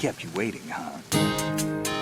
Kept you waiting, huh?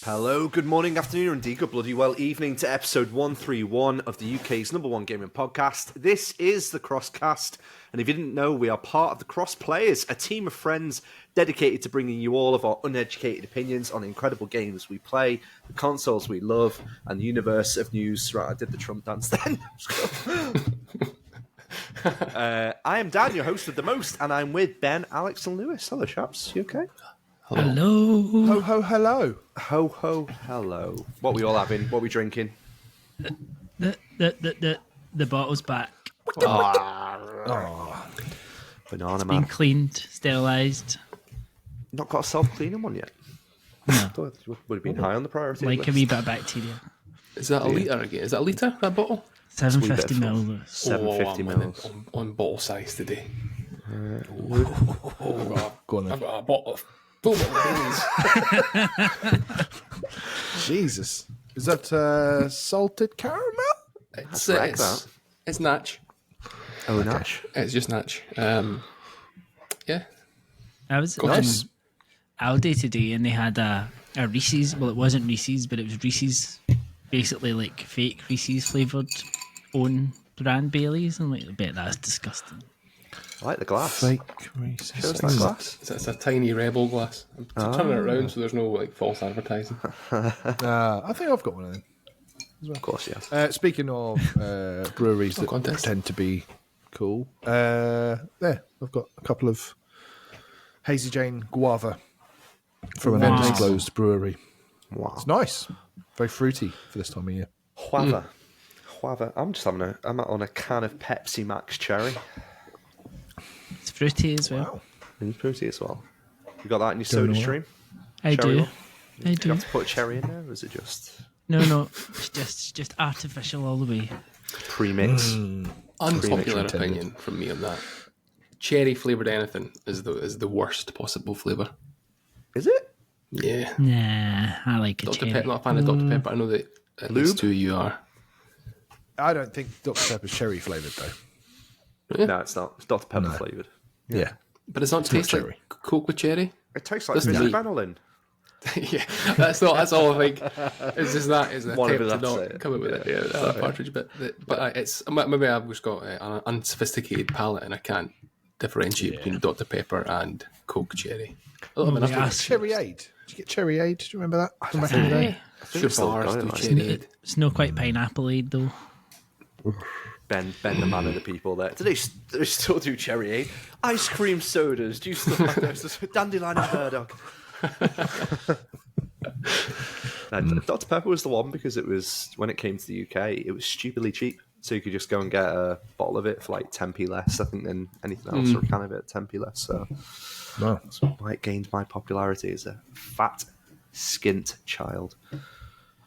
Hello, good morning, afternoon, or indeed good bloody well evening to episode 131 of the UK's number one gaming podcast. This is the CrossCast, and if you didn't know, we are part of the Cross Players, a team of friends dedicated to bringing you all of our uneducated opinions on the incredible games we play, the consoles we love, and the universe of news. Right, I did the Trump dance then. I am Dan, your host of The Most, and I'm with Ben, Alex, and Lewis. Hello, chaps. You okay? Hello. Ho, ho, hello. Ho, ho, hello. What we all having? What we drinking? The bottle's back. Banana Been man. cleaned, sterilised. Not got a self-cleaning one yet. No. Thought it would have been high on the priority Like list. a wee bit of bacteria. Is that a litre again? Is that a litre, that bottle? 750 bit of ml. 750 I'm mils. on bottle size today. Go on then. I've got a bottle of full bottle of beans. Jesus. Is that salted caramel? It's That's that. it's Natch. Oh, Nash. It's just Natch. Yeah. I was Nice. in Aldi today and they had a Reese's. Well, it wasn't Reese's, but it was Reese's, basically like fake Reese's flavoured own brand Baileys. And like, I bet that's disgusting. I like the glass. Fake Show us that glass. It's a tiny Rebel glass. I'm turning it around so there's no like false advertising. I think I've got one of them. Of course, yes. Speaking of breweries that contest. pretend to be cool, there, I've got a couple of Hazy Jane Guava from an Wow. undisclosed brewery. Wow. It's nice. Very fruity for this time of year. Huava. Huava. I'm just having I'm on a can of Pepsi Max Cherry. It's fruity as well. Wow. And fruity as well. You got that in your Don't soda know stream? I Cherry do. one? I Do do. you have to put cherry in there, or is it just No, it's just artificial all the way. pre-mix? Unpopular intended. opinion from me on that. Cherry flavoured anything is the worst possible flavour. Is it? Yeah. Nah, I like a Dr. cherry. Pepper, not a fan of Dr. Pepper. I know that at least two of you are. I don't think Dr. Pepper's cherry flavoured, though. No, it's not. It's Dr. Pepper No. flavoured. Yeah. But it's not taste cherry. like Coke with cherry. It tastes like Doesn't Fizzy it? Benylin. Yeah, that's all I think. It's just that is an One of attempt us to have to say not it. come up with it. Yeah, that partridge bit. But it's maybe I've just got an unsophisticated palate and I can't differentiate between Dr. Pepper and Coke cherry. I love enough. yes. Cherry Aid. Did you get Cherry Aid? Do you remember that? From back in the day? Sure, still bars got it, do like. cherry. It's not quite pineapple-aid though. Ben, the man of the people there. Do they still do Cherry Aid? Ice cream sodas. Do you still have those? Dandelion and burdock. Dr. Pepper was the one because it was, when it came to the UK, it was stupidly cheap. So you could just go and get a bottle of it for like 10p less, I think, than anything else, or a can of it at 10p less. So No. that's why it gained my popularity as a fat, skint child.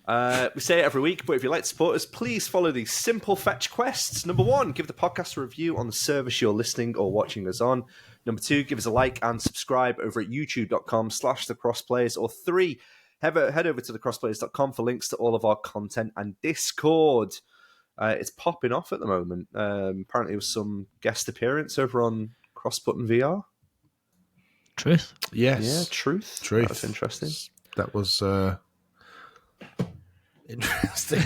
We say it every week, but if you'd like to support us, please follow these simple fetch quests. Number 1, give the podcast a review on the service you're listening or watching us on. Number 2, give us a like and subscribe over at youtube.com/thecrossplayers. Or 3, head over to thecrossplayers.com for links to all of our content and Discord. It's popping off at the moment. Apparently there was some guest appearance over on Cross Button VR. Truth. Yes. Yeah, Truth. Truth. That's interesting. That was interesting.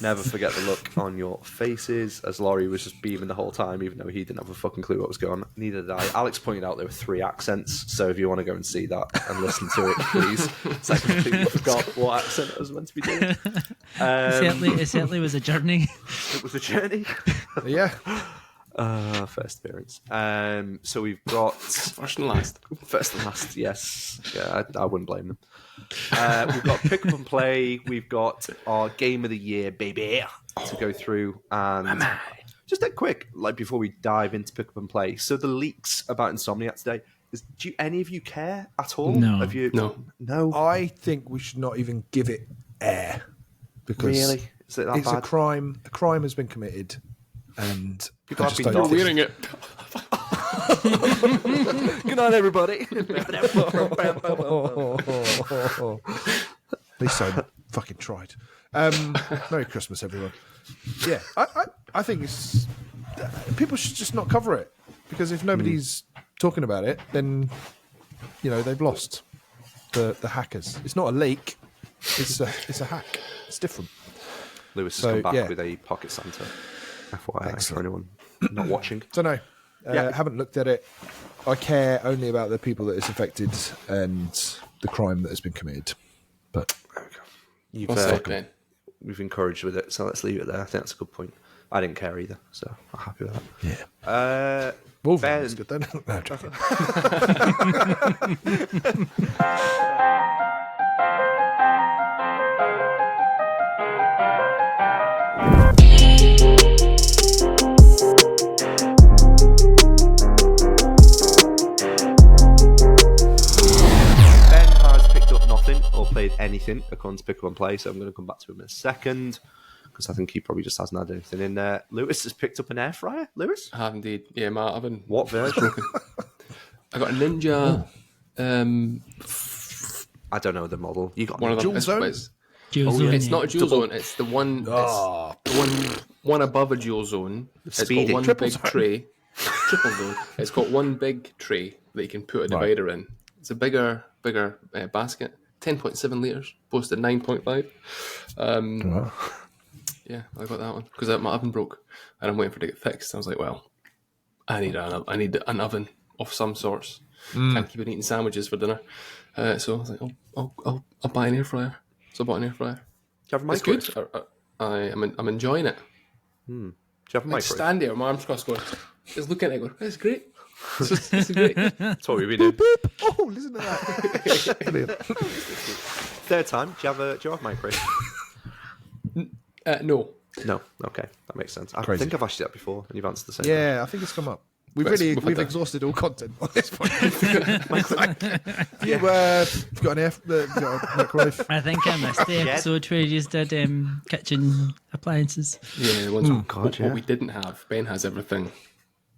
Never forget the look on your faces as Laurie was just beaming the whole time, even though he didn't have a fucking clue what was going on. Neither did I. Alex pointed out there were 3 accents, so if you want to go and see that and listen to it, please. So I completely forgot what accent I was meant to be doing. It certainly was a journey. It was a journey. Yeah. First appearance. So we've got First and last. first and last. Yes, yeah, I wouldn't blame them. We've got pick up and play. We've got our game of the year, baby, to go through. And just a quick, like before we dive into pick up and play. So the leaks about Insomniac today. Do any of you care at all? No. Have you? No. I think we should not even give it air because Really? Is it that it's bad? a crime. A crime has been committed, and People I have just been don't think- Wearing it. Good night, everybody. At least I fucking tried. Merry Christmas, everyone. Yeah, I think it's people should just not cover it because if nobody's talking about it, then they've lost the hackers. It's not a leak; it's a hack. It's different. Lewis has So, come back yeah. with a pocket Santa. FYI, Excellent. for anyone not watching. Don't know. Yeah. Haven't looked at it. I care only about the people that it's affected and the crime that has been committed. But You've, What's that, Ben? we've encouraged with it, so let's leave it there. I think that's a good point. I didn't care either, so I'm happy with that. yeah, Wolverine is Ben. good then. No, I'm joking. Ben has picked up nothing or played anything according to pick up and play, so I'm going to come back to him in a second because I think he probably just hasn't had anything in there. Lewis has picked up an air fryer. Lewis, I have indeed. Yeah, my oven. what version? I got a Ninja. I don't know the model. You got One of them. Dual zone? It's Dual it's zone, not a dual Double- zone. It's the one. Ah. It's the one above a dual zone. It's Speedy. got one Triple big zone. tray. Triple zone. It's got one big tray that you can put a divider in. It's a bigger basket. 10.7 litres, opposed to 9.5. Yeah, I got that one because my oven broke and I'm waiting for it to get fixed. I was like, well, I need an oven of some sorts. Can't keep on eating sandwiches for dinner. So I was like, I'll buy an air fryer. So I bought an air fryer. Do you have a It's microwave? good. I'm enjoying it. Do you have a I microwave? stand there, with my arms crossed, going, just looking at it, going, it's great. This is great. That's what we've been doing. Oh, listen to that. Brilliant. Third time. Do you have a microwave? No. No. Okay, that makes sense. I Crazy. think I've asked you that before, and you've answered the same. Yeah, I think it's come up. We've exhausted all content on this point. You got an microwave? I think I missed the episode where you just did kitchen appliances. Yeah, the ones God, yeah. what we didn't have. Ben has everything.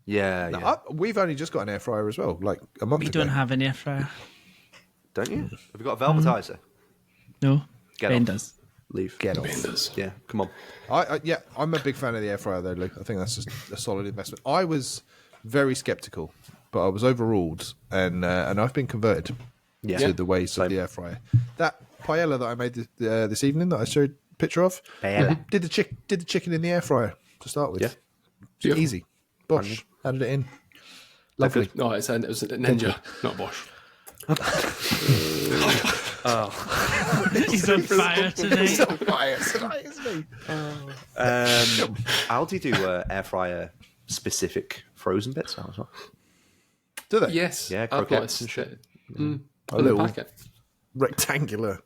Yeah, yeah. We've only just got an air fryer as well, like a month We ago. don't have an air fryer. Don't you? Have you got a velvetizer? No, Get Ben off. does. Leave. Get off. Ben does. Yeah, come on. I'm a big fan of the air fryer though, Luke. I think that's just a solid investment. I was very skeptical, but I was overruled, and I've been converted Yeah. to the ways of the air fryer. That paella that I made this evening that I showed a picture of, Paella. did the chicken in the air fryer to start with. Yeah. Beautiful. Easy. Bosh, added it in. Lovely. No, it was a Ninja, not Bosch. He's on fire tonight. Aldi do air fryer specific frozen bits now as well. Do they? Yes. Yeah, I've got croquettes and shit. A in the little packet. rectangular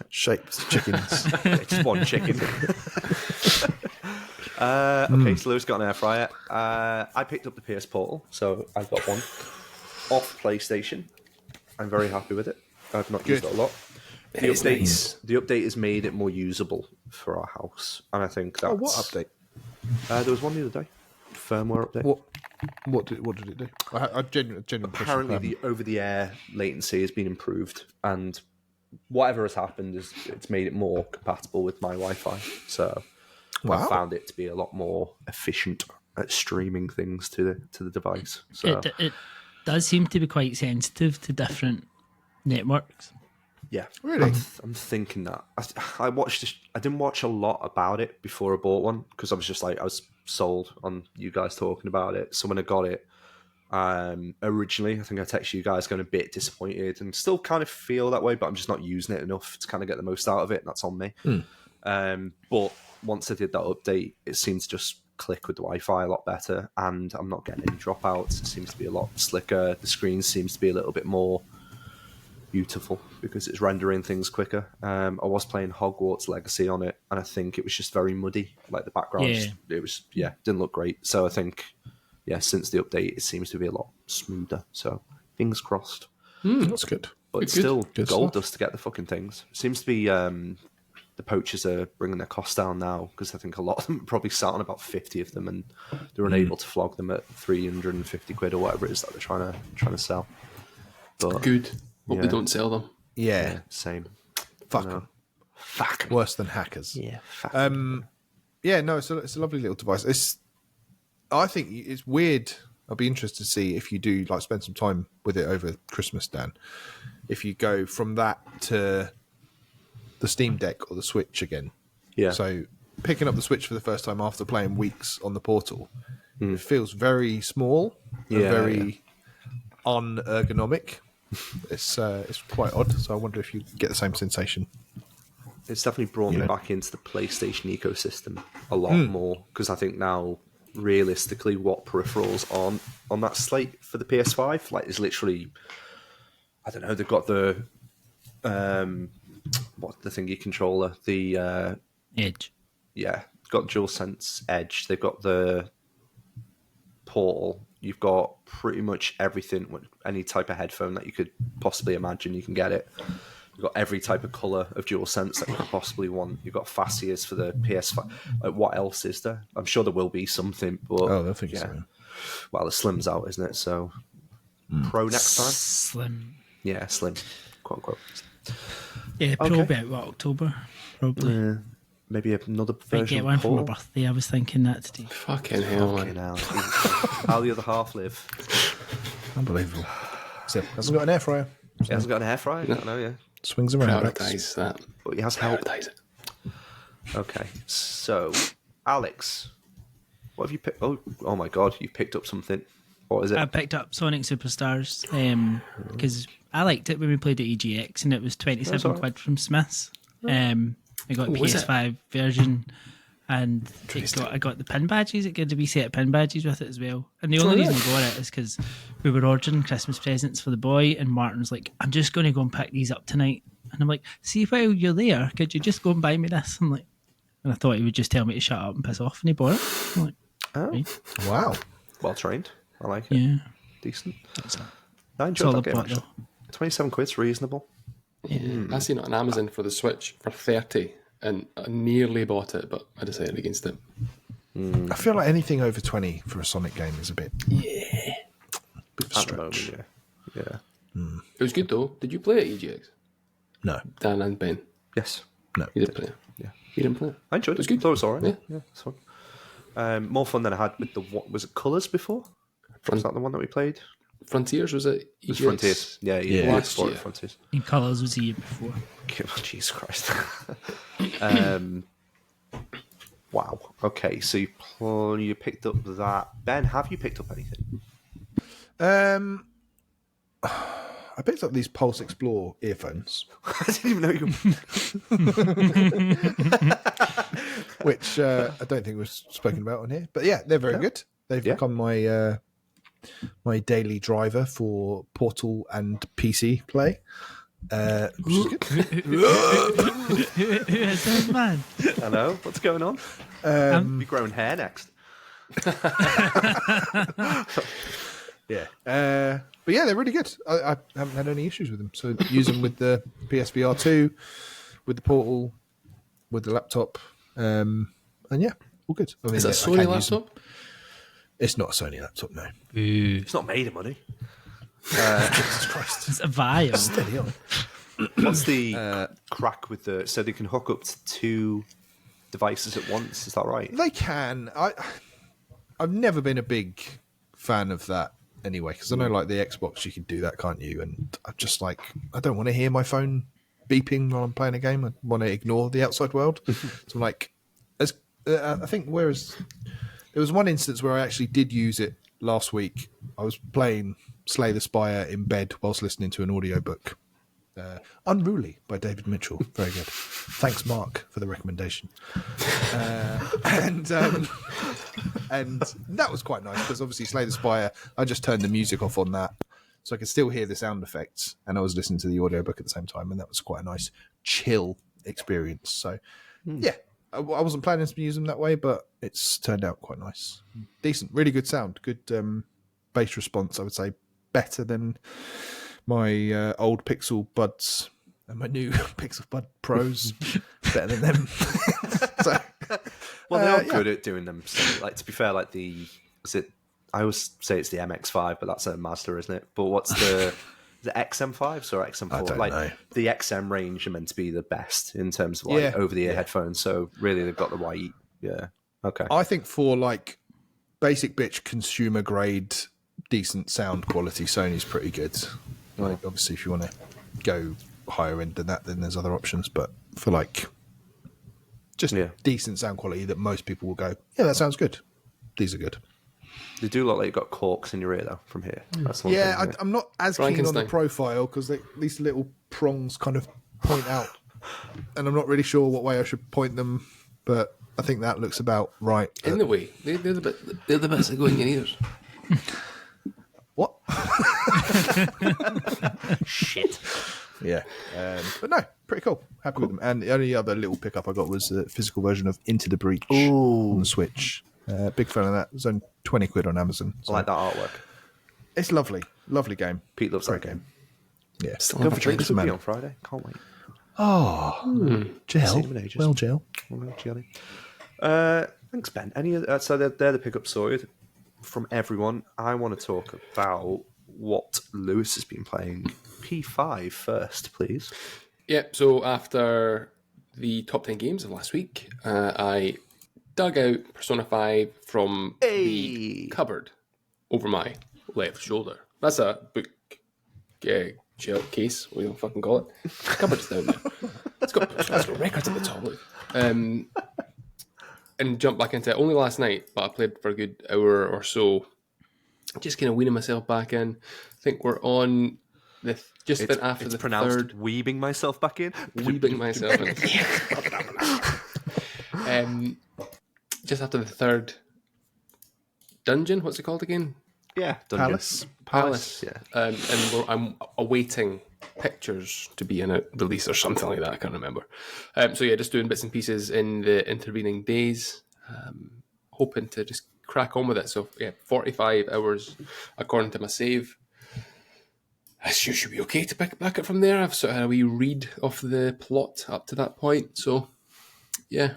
shaped chickens. Just one chicken. Okay, so Lewis got an air fryer. I picked up the PS Portal, so I got one off PlayStation. I'm very happy with it. I've not used it a lot. The update has made it more usable for our house, and I think that's... Oh, what update? There was one the other day. Firmware update. What did it do? I genuinely Apparently, the over-the-air latency has been improved, and whatever has happened is it's made it more compatible with my Wi-Fi. So I found it to be a lot more efficient at streaming things to the device. So It does seem to be quite sensitive to different networks. Yeah, Really? I'm thinking that. I watched. I didn't watch a lot about it before I bought one because I was just like I was sold on you guys talking about it. So when I got it, originally I think I texted you guys going a bit disappointed and still kind of feel that way, but I'm just not using it enough to kind of get the most out of it. And that's on me. But once I did that update, it seems to just click with the Wi-Fi a lot better, and I'm not getting any dropouts. It seems to be a lot slicker. The screen seems to be a little bit more beautiful because it's rendering things quicker. I was playing Hogwarts Legacy on it, and I think it was just very muddy. Like the background, didn't look great. So I think, since the update, it seems to be a lot smoother. So fingers crossed. That's good. But it's Good. still Good gold stuff. dust to get the fucking things. It seems to be the poachers are bringing their costs down now because I think a lot of them probably sat on about 50 of them, and they're unable to flog them at 350 quid or whatever it is that they're trying to sell. But Good. Hope Yeah. they don't sell them. Yeah. same. Fuck No. 'em. Fuck 'em. Worse than hackers. Yeah, fuck. Yeah, no, it's a lovely little device. I think it's weird. I'll be interested to see if you do like spend some time with it over Christmas, Dan. If you go from that to the Steam Deck or the Switch again. Yeah. So picking up the Switch for the first time after playing weeks on the Portal, it feels very small and Yeah, very unergonomic. It's quite odd. So I wonder if you get the same sensation. It's definitely brought me back into the PlayStation ecosystem a lot more because I think now, realistically, what peripherals on that slate for the PS5 is literally, I don't know. They've got the what's the thingy controller? The Edge. got DualSense Edge. They've got the Portal. You've got pretty much everything. Any type of headphone that you could possibly imagine, you can get it. You've got every type of colour of DualSense that you could possibly want. You've got fascias for the PS5. What else is there? I'm sure there will be something, but I think so. Well, the Slim's out, isn't it? So Pro next time. Slim. Yeah, Slim, quote unquote. Yeah, Okay. probably about October. Probably. Maybe another Might version. get of one for my Portal. birthday. I was thinking that today. Fucking hell, Fucking man. hell. How the other half live? Unbelievable. So hasn't got an air fryer. He hasn't got an air fryer. I don't know. Yeah, Swings around. Rex. Prioritise that. but he has help. Prioritise it. Okay, so Alex, what have you picked? Oh my God, you picked up something. What is it? I picked up Sonic Superstars because I liked it when we played at EGX, and it was 27 alright. quid from Smiths. I got a was it? PS5 version, and I got the pin badges. It gave a wee set of pin badges with it as well. And the only reason I got it is because we were ordering Christmas presents for the boy, and Martin's like, "I'm just going to go and pick these up tonight." And I'm like, "See, while you're there, could you just go and buy me this?" I'm like, and I thought he would just tell me to shut up and piss off, and he bought it. I'm like, Oh, right. Wow. well trained. I like it. Yeah, Decent. that's it. I That's all enjoyed I that game. bought Actually. though. 27 quid's reasonable. I seen it on Amazon for the Switch for 30 and I nearly bought it, but I decided against it. I feel like anything over 20 for a Sonic game is a bit of a At the stretch. moment, yeah. It was good though. Did you play it, EGX? No. Dan and Ben. Yes. No. You did play it. Yeah. You didn't play it. I enjoyed it. It was good. Thought it was alright. Yeah. It's fun. More fun than I had with the what was it? Colours before? Was that the one that we played? Frontiers, was it? It was EGX? Frontiers. Yeah, Yeah. Last Explorer year. Frontiers. In colours was the year before. Oh, Jesus Christ. Wow. Okay, so you picked up that. Ben, have you picked up anything? I picked up these Pulse Explore earphones, I didn't even know you. which I don't think was spoken about on here. But yeah, they're very good. They've Yeah. become my my daily driver for Portal and PC play. Which is good. Who is this man? I know. What's going on? You're growing hair next. Yeah. But yeah, they're really good. I haven't had any issues with them. So use them with the PSVR 2, with the Portal, with the laptop. And yeah, all good. I mean, Is that a I Sony can use them. laptop? It's not a Sony laptop, no. It's not made of money. Jesus Christ. It's a vial. Steady on. What's the crack with the? So they can hook up to 2 devices at once. Is that right? They can. I've never been a big fan of that anyway, because I know like the Xbox you can do that, can't you? And I'm just like, I don't want to hear my phone beeping while I'm playing a game. I want to ignore the outside world. So I'm like, I think there was one instance where I actually did use it last week. I was playing Slay the Spire in bed whilst listening to an audiobook. Unruly by David Mitchell. Very good. Thanks, Mark, for the recommendation. And that was quite nice because obviously Slay the Spire, I just turned the music off on that so I could still hear the sound effects, and I was listening to the audiobook at the same time, and that was quite a nice chill experience. So yeah, I wasn't planning to use them that way, but it's turned out quite nice. Decent, really good sound, good bass response, I would say. Better than my old Pixel Buds and my new Pixel Bud Pros. Better than them. So, well, they are good at doing them. So, like, to be fair, like I always say it's the MX5, but that's a Mazda, isn't it? But what's the XM5s or XM4? I don't know. The XM range are meant to be the best in terms of like over-the-ear headphones. So really, they've got the right. Yeah. Okay. I think for like basic bitch consumer grade decent sound quality, Sony's pretty good. Like, obviously, if you want to go higher end than that, then there's other options. But for like just decent sound quality that most people will go, yeah, that sounds good. These are good. They do look like you've got corks in your ear, though, from here. That's one thing, I'm not as keen on the profile because these little prongs kind of point out. And I'm not really sure what way I should point them, but I think that looks about right. In the way. They're the bits that go in your ears. What? Shit. Yeah. But no, pretty cool. Happy with them. And the only other little pickup I got was the physical version of Into the Breach on the Switch. Big fan of that. It was only 20 quid on Amazon. So. I like that artwork. It's lovely. Lovely game. Pete loves that game. Yeah. Still go for drinks with me on Friday. Can't wait. Oh, Gel. Well, Gel. Jelly. Thanks, Ben. So they're the pickup sorted from everyone. I want to talk about what Lewis has been playing. P5 first, please. Yep. So after the top 10 games of last week, I dug out Persona 5 from the cupboard over my left shoulder. That's a book shelf case, what do you fucking call it? The cupboard's down there. It's got records at the top. Look. And jumped back into it only last night, but I played for a good hour or so. Just kind of weaning myself back in. I think we're on after the third. Weebing myself back in? Weebing myself in. Just after the third dungeon, what's it called again? Yeah, Palace. Yeah. And I'm awaiting pictures to be in a release or something like that. I can't remember. So yeah, just doing bits and pieces in the intervening days, hoping to just crack on with it. So yeah, 45 hours according to my save. I should be okay to pick back up from there. I've sort of had a wee read of the plot up to that point. So yeah,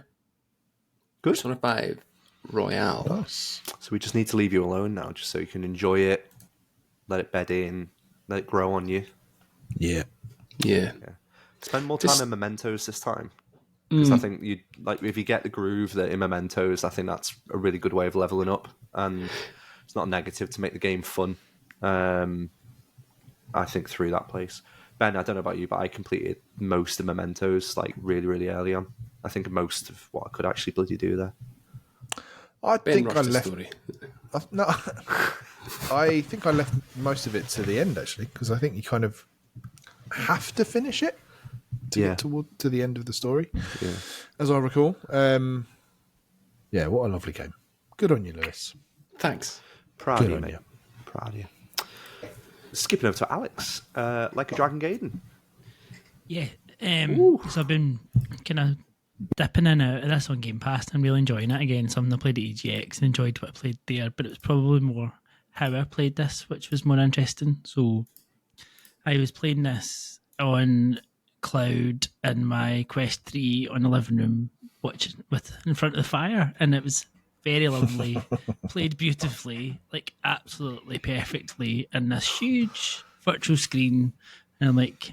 good. Persona 5 Royale. Nice. So we just need to leave you alone now, just so you can enjoy it, let it bed in, let it grow on you. Yeah. Spend more time in Mementos this time, because I think you like if you get the groove that in Mementos, I think that's a really good way of leveling up, and it's not a negative to make the game fun. I think through that place. Ben, I don't know about you, but I completed most of Mementos like really, really early on. I think most of what I could actually bloody do there. I think I left. Story. No, I think I left most of it to the end actually, because I think you kind of have to finish it to get to the end of the story. Yeah, as I recall. Yeah, what a lovely game. Good on you, Lewis. Thanks. Proud of you, mate. Proud of you. Skipping over to Alex, Like a Dragon Gaiden. Yeah. So I've been kind of dipping in and out of this on Game Pass and really enjoying it again. Something I played at EGX and enjoyed what I played there, but it was probably more how I played this, which was more interesting. So I was playing this on cloud in my Quest 3 on the living room, watching with in front of the fire, and it was very lovely, played beautifully, like absolutely perfectly, in this huge virtual screen, and I'm like,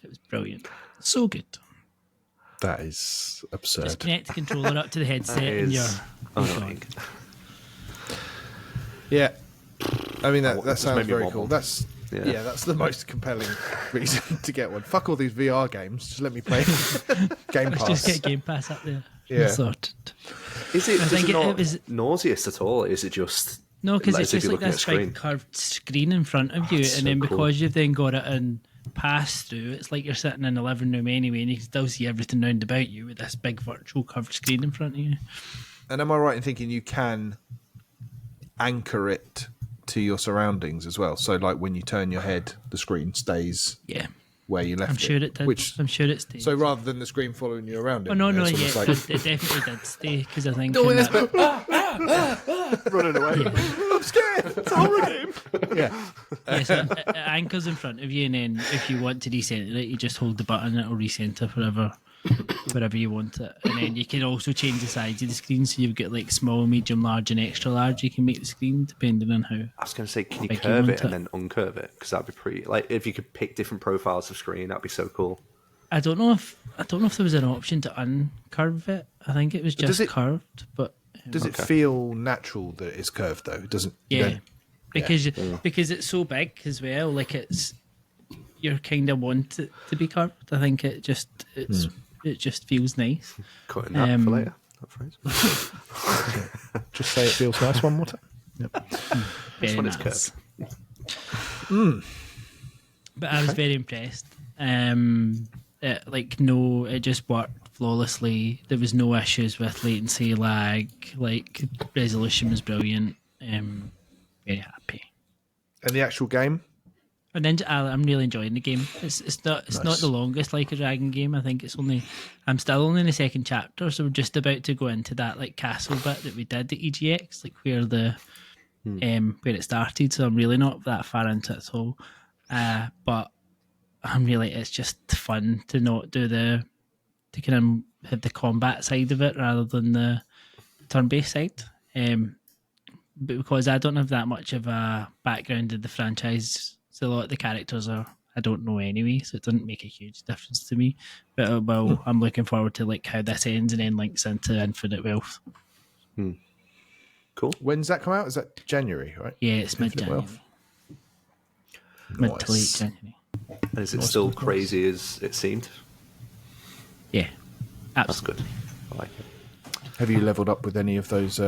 it was brilliant, so good. That is absurd. Just connect the controller up to the headset and you're annoying. Yeah, I mean that sounds very cool. wobble. That's Yeah, that's the most compelling reason to get one. Fuck all these VR games. Just let me play Game Let's Pass. just get Game Pass up there. Yeah. Sorted. Is it, I think not it was nauseous at all? Is it just no, because like, it's as if just you're like looking at this a screen? big curved screen in front of you, that's and so then cool. because you've then got it in pass through, it's like you're sitting in the living room anyway, and you can still see everything round about you with this big virtual curved screen in front of you. And am I right in thinking you can anchor it to your surroundings as well? So, like when you turn your head, the screen stays Yeah, where you left I'm sure it did. Which, I'm sure it stayed. so rather than the screen following you around it, Oh no, it's yeah, almost it definitely did stay because I think No, in it's that- Running away. I'm scared. It's a horror game. yeah. yes, it anchors in front of you, and then if you want to recenter it, you just hold the button, and it'll recenter wherever you want it. And then you can also change the size of the screen, so you've got like small, medium, large, and extra large. You can make the screen depending on how. I was going to say, can you Like you curve want it and it. then uncurve it? Because that'd be pretty. Like, if you could pick different profiles of screen, that'd be so cool. I don't know if there was an option to uncurve it. I think it was Does just it- curved, but Does it feel natural that it's curved though? It doesn't. you yeah, don't- because it's so big as well. Like you're kind of want it to be curved. I think it just feels nice. Cutting that for later. That phrase. Just say it feels nice one more time. Very when it's nice. curved. But I was very impressed. It just worked flawlessly. There was no issues with latency, lag. Like resolution was brilliant. Very happy. And the actual game, And then I'm really enjoying the game. It's not the longest Like a Dragon game. I think I'm still only in the second chapter, so we're just about to go into that like castle bit that we did at EGX, like where where it started. So I'm really not that far into it at all. But it's just fun to not do to kind of have the combat side of it rather than the turn-based side. But because I don't have that much of a background in the franchise, so a lot of the characters I don't know anyway, so it doesn't make a huge difference to me. But I'm looking forward to like how this ends and then links into Infinite Wealth. Cool. when's that come out? Is that January, right? Yeah, it's mid-January. Wealth. Mid to late Nice. January. And is it still crazy as it seemed? Yeah, That's absolutely. good. I like it. Have you leveled up with any of those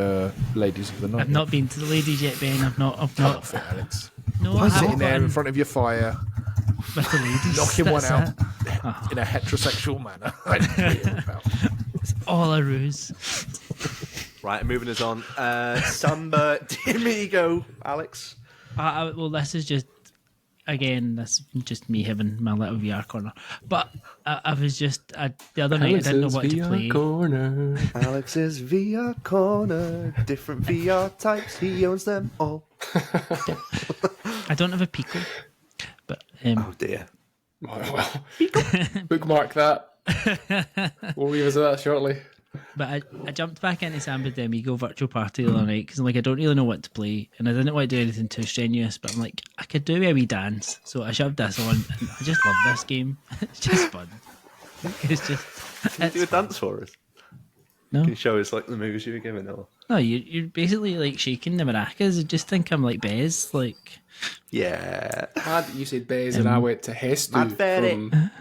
ladies of the night? I've not been to the ladies yet, Ben. I've not. Off it, Alex. No, I Sitting haven't there in been front of your fire, with the ladies. knocking one That's out it. in a heterosexual manner. I know what you're about. All a ruse. Right, moving us on. Samba D'Amigo, Alex. Well, this is just me having my little VR corner. But I was just the other night I didn't know what to play. Corner. Alex's VR corner. Different VR types. He owns them all. I don't have a Pico, but Oh dear. Well, bookmark that. We'll revisit that shortly. But I jumped back into Samba D'Amigo Virtual Party the other night because I don't really know what to play, and I didn't want to do anything too strenuous. But I'm like, I could do a wee dance, so I shoved this on. And I just love this game. It's just fun. It's just. Can you do a dance for us? No, Can you show us like the moves you were giving? Or no, you're basically like shaking the maracas. I just think I'm like Bez, like. yeah. You said Bez and I went to Hestu. Mad Betty. From...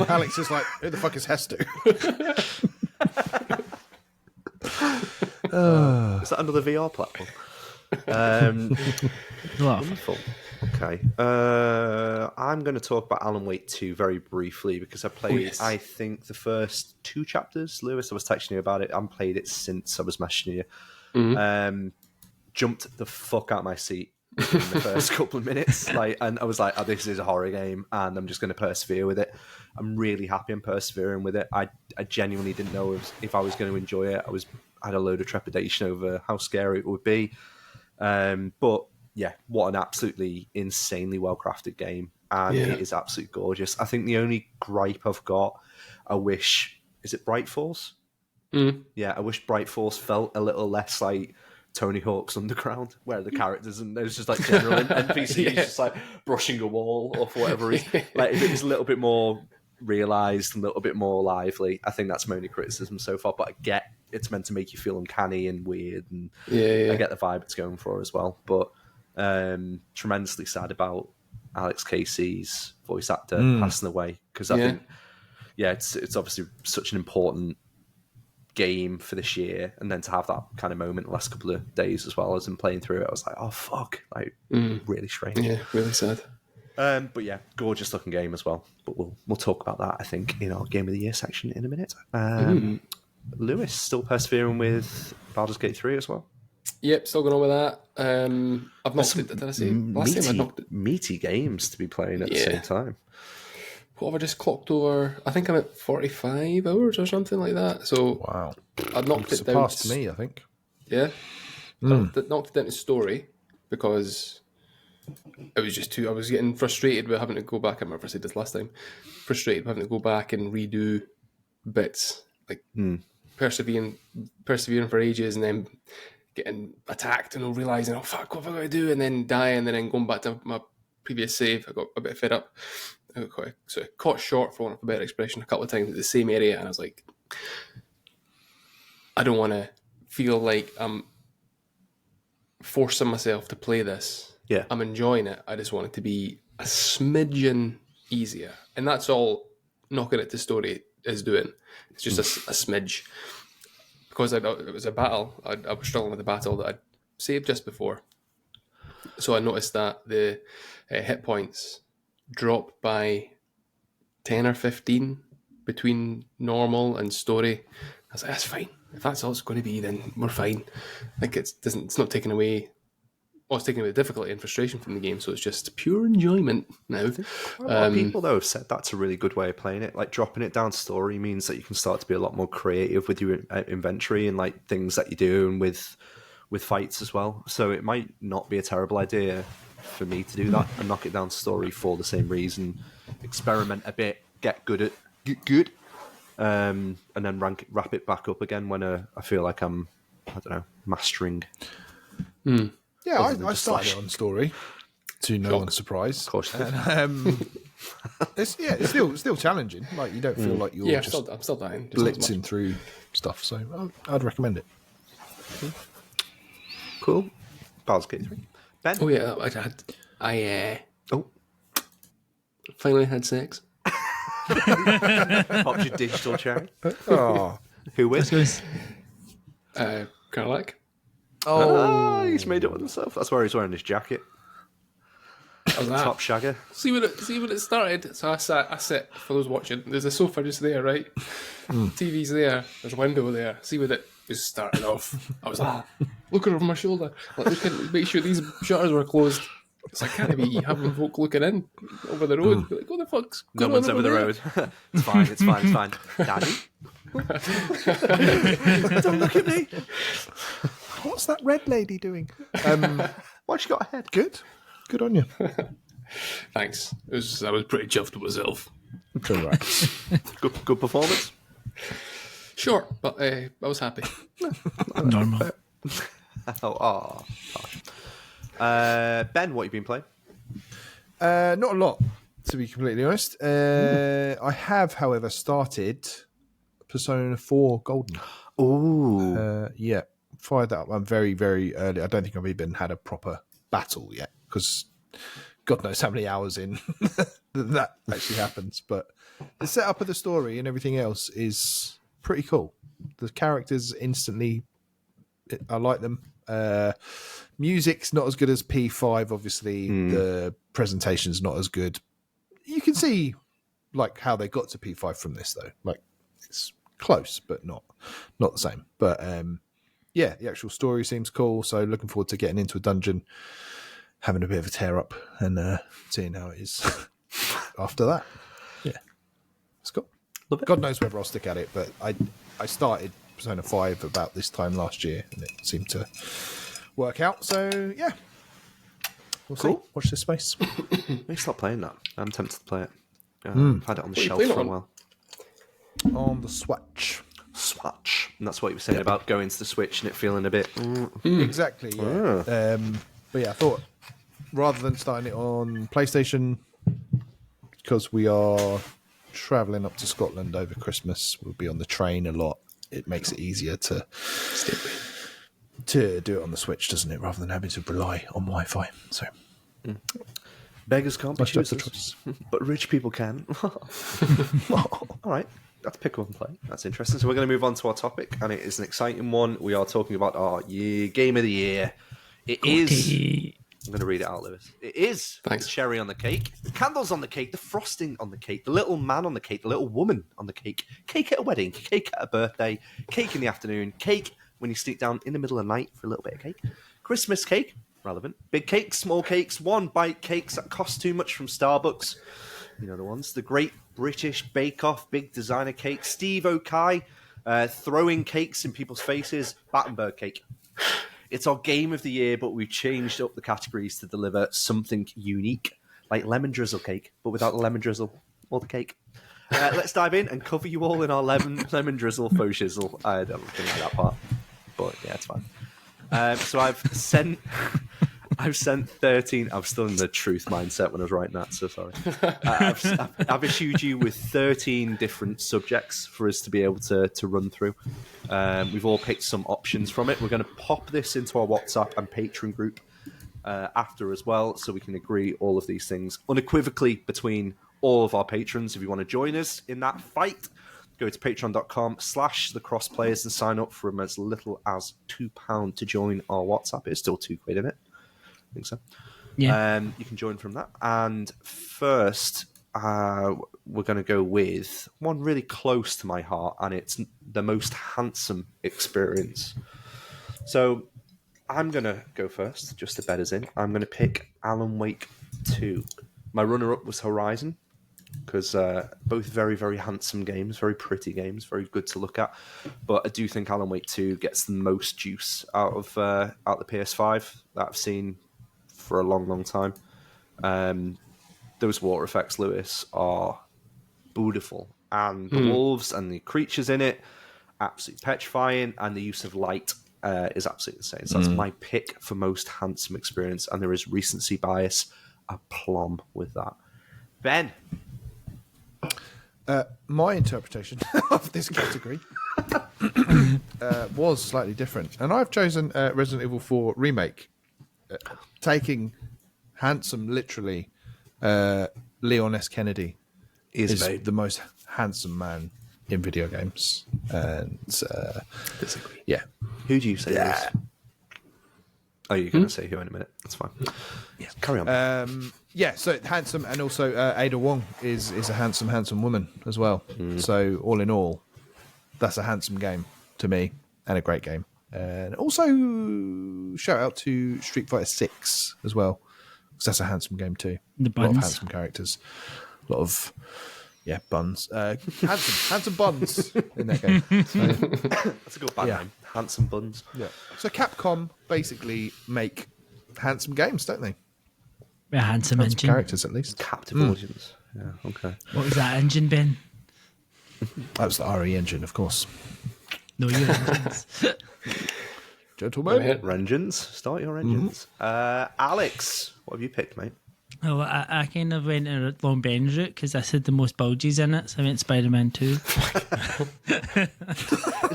Alex is like, who the fuck is Hestu? Is that another VR platform? Wonderful. Okay. I'm going to talk about Alan Wake 2 very briefly because I played, I think, the first 2 chapters. Lewis, I was texting you about it. I haven't played it since I was messaging you. Jumped the fuck out of my seat in the first couple of minutes. And I was like, oh, this is a horror game and I'm just going to persevere with it. I'm really happy I'm persevering with it. I genuinely didn't know if I was going to enjoy it. I had a load of trepidation over how scary it would be. But yeah, what an absolutely insanely well-crafted game. And it is absolutely gorgeous. I think the only gripe I've got, is it Bright Falls? Yeah, I wish Bright Falls felt a little less like Tony Hawk's Underground, where the characters and there's just like general NPCs just like brushing a wall or for whatever reason. Like if it was a little bit more realised and a little bit more lively, I think that's my only criticism so far. But I get it's meant to make you feel uncanny and weird, and I get the vibe it's going for as well. But Tremendously sad about Alex Casey's voice actor passing away, because I think, it's obviously such an important game for this year, and then to have that kind of moment the last couple of days as well as in playing through it, I was like, oh fuck, like really strange. Yeah, really sad. But yeah, gorgeous looking game as well. But we'll talk about that, I think, in our Game of the Year section in a minute. Lewis still persevering with Baldur's Gate 3 as well. Yep, still going on with that. I've knocked it. Did I say last time I knocked it? Meaty games to be playing at the same time. What have I just clocked over? I think I'm at 45 hours or something like that. So Wow. I knocked it down. Surpassed me, I think. Yeah. Knocked it down to story because it was just I was getting frustrated with having to go back. I remember I said this last time. Frustrated with having to go back and redo bits, like persevering for ages, and then getting attacked and realising, oh fuck, what have I got to do? And then dying, and then going back to my previous save. I got a bit fed up. I got quite sort of caught short, for want of a better expression, a couple of times at the same area, and I was like, I don't want to feel like I'm forcing myself to play this. Yeah. I'm enjoying it. I just want it to be a smidgen easier. And that's all knocking it to story is doing. It's just a smidge. Because it was a battle. I was struggling with the battle that I'd saved just before. So I noticed that the hit points dropped by 10 or 15 between normal and story. I was like, that's fine. If that's all it's going to be, then we're fine. Like it's not taking away. Well, it's taking away the difficulty and frustration from the game, so it's just pure enjoyment now. A lot of people, though, have said that's a really good way of playing it. Like, dropping it down story means that you can start to be a lot more creative with your inventory and like things that you do, and with fights as well. So it might not be a terrible idea for me to do that and knock it down story for the same reason. Experiment a bit, get good, and then wrap it back up again when I feel like I'm, I don't know, mastering. Yeah, I started it on story, to no one's surprise. Of course. It's still challenging. Like, you don't feel like you're I'm still dying. blitzing through stuff. So I'd recommend it. Cool. Baldur's Gate 3. Ben? Oh yeah, I finally had sex. Popped your digital cherry. Oh, Who wins? Carlac. Oh, he's made it with himself. That's why he's wearing his jacket. Top shagger. See when it started. So I sit for those watching. There's a sofa just there, right? TV's there. There's a window there. See when it was starting off. I was like, looking over my shoulder, like make sure these shutters were closed. It's like, can't be having folk looking in over the road. Like, what the fuck's No going one's on over the there? road. It's fine. Daddy? Don't look at me. what's that red lady doing? Why she got a head? Good on you. Thanks. I was pretty chuffed with myself. Correct. Good performance. Short, but I was happy. Normal. Oh. Ben, what have you been playing? Not a lot, to be completely honest. I have, however, started Persona 4 Golden. Ooh. Yeah, fired that up. I'm very, very early. I don't think I've even had a proper battle yet, because God knows how many hours in that actually happens. But the setup of the story and everything else is pretty cool. The characters instantly, I like them. Music's not as good as P5, obviously. The presentation's not as good. You can see like how they got to P5 from this, though. Like, it's close, but not the same. But yeah, the actual story seems cool. So looking forward to getting into a dungeon, having a bit of a tear up, and seeing how it is after that. Yeah, it's cool. Love it. God knows whether I'll stick at it, but I started Persona 5 about this time last year, and it seemed to work out. So yeah, we'll see. Watch this space. Maybe stop playing that. I'm tempted to play it. I've had it on the shelf for a while. On the Switch. And that's what you were saying about going to the Switch and it feeling a bit... Exactly, yeah. But yeah, I thought rather than starting it on PlayStation, because we are travelling up to Scotland over Christmas, we'll be on the train a lot. It makes it easier to to do it on the Switch, doesn't it, rather than having to rely on Wi-Fi. So Beggars can't be Much better choosers, but rich people can. All right, that's pick up and play. That's interesting. So we're going to move on to our topic, and it is an exciting one. We are talking about our game of the year. It is. I'm going to read it out, Lewis. It is Thanks. the cherry on the cake, the candles on the cake, the frosting on the cake, the little man on the cake, the little woman on the cake, cake at a wedding, cake at a birthday, cake in the afternoon, cake when you sneak down in the middle of the night for a little bit of cake, Christmas cake, relevant, big cakes, small cakes, one bite cakes that cost too much from Starbucks, you know the ones, the Great British Bake Off, big designer cake, Steve O'Kai, throwing cakes in people's faces, Battenberg cake. It's our game of the year, but we've changed up the categories to deliver something unique, like lemon drizzle cake, but without the lemon drizzle or the cake. Let's dive in and cover you all in our lemon drizzle faux shizzle. I don't think that part, but yeah, it's fine. So I've sent 13. I'm still in the truth mindset when I was writing that, so sorry. I've issued you with 13 different subjects for us to be able to run through. We've all picked some options from it. We're going to pop this into our WhatsApp and Patreon group after as well, so we can agree all of these things unequivocally between all of our patrons. If you want to join us in that fight, go to patreon.com/thecrossplayers and sign up from as little as £2 to join our WhatsApp. It's still £2, isn't it? I think so. Yeah. You can join from that. And first, we're going to go with one really close to my heart, and it's the most handsome experience. So I'm going to go first, just to bet us in. I'm going to pick Alan Wake 2. My runner-up was Horizon, because both very, very handsome games, very pretty games, very good to look at. But I do think Alan Wake 2 gets the most juice out of the PS5 that I've seen for a long, long time. Those water effects, Lewis, are beautiful. And the wolves and the creatures in it, absolutely petrifying. And the use of light is absolutely insane. So that's my pick for most handsome experience. And there is recency bias aplomb with that. Ben? My interpretation of this category was slightly different. And I've chosen Resident Evil 4 Remake. Taking handsome, literally, Leon S. Kennedy is the most handsome man in video games. And Disagree. yeah. Who do you say is? Oh, you're going to say who in a minute. That's fine. Yeah, carry on. Yeah, so handsome, and also Ada Wong is a handsome woman as well. So all in all, that's a handsome game to me, and a great game. And also shout out to Street Fighter 6 as well, because that's a handsome game too. The A lot of buns. handsome characters, a lot of buns, handsome buns in that game. So, That's a good band name. Handsome Buns. yeah. So Capcom basically make handsome games, don't they? A handsome Handsome engine. characters, at least. Captive audience. Yeah, okay. What was that engine, Ben? That was the RE engine, of course. No, your engines. Gentlemen. Engines. Start your engines. Alex, what have you picked, mate? Well, I kind of went a long Ben's route because this had the most bulges in it, so I went Spider-Man 2. Is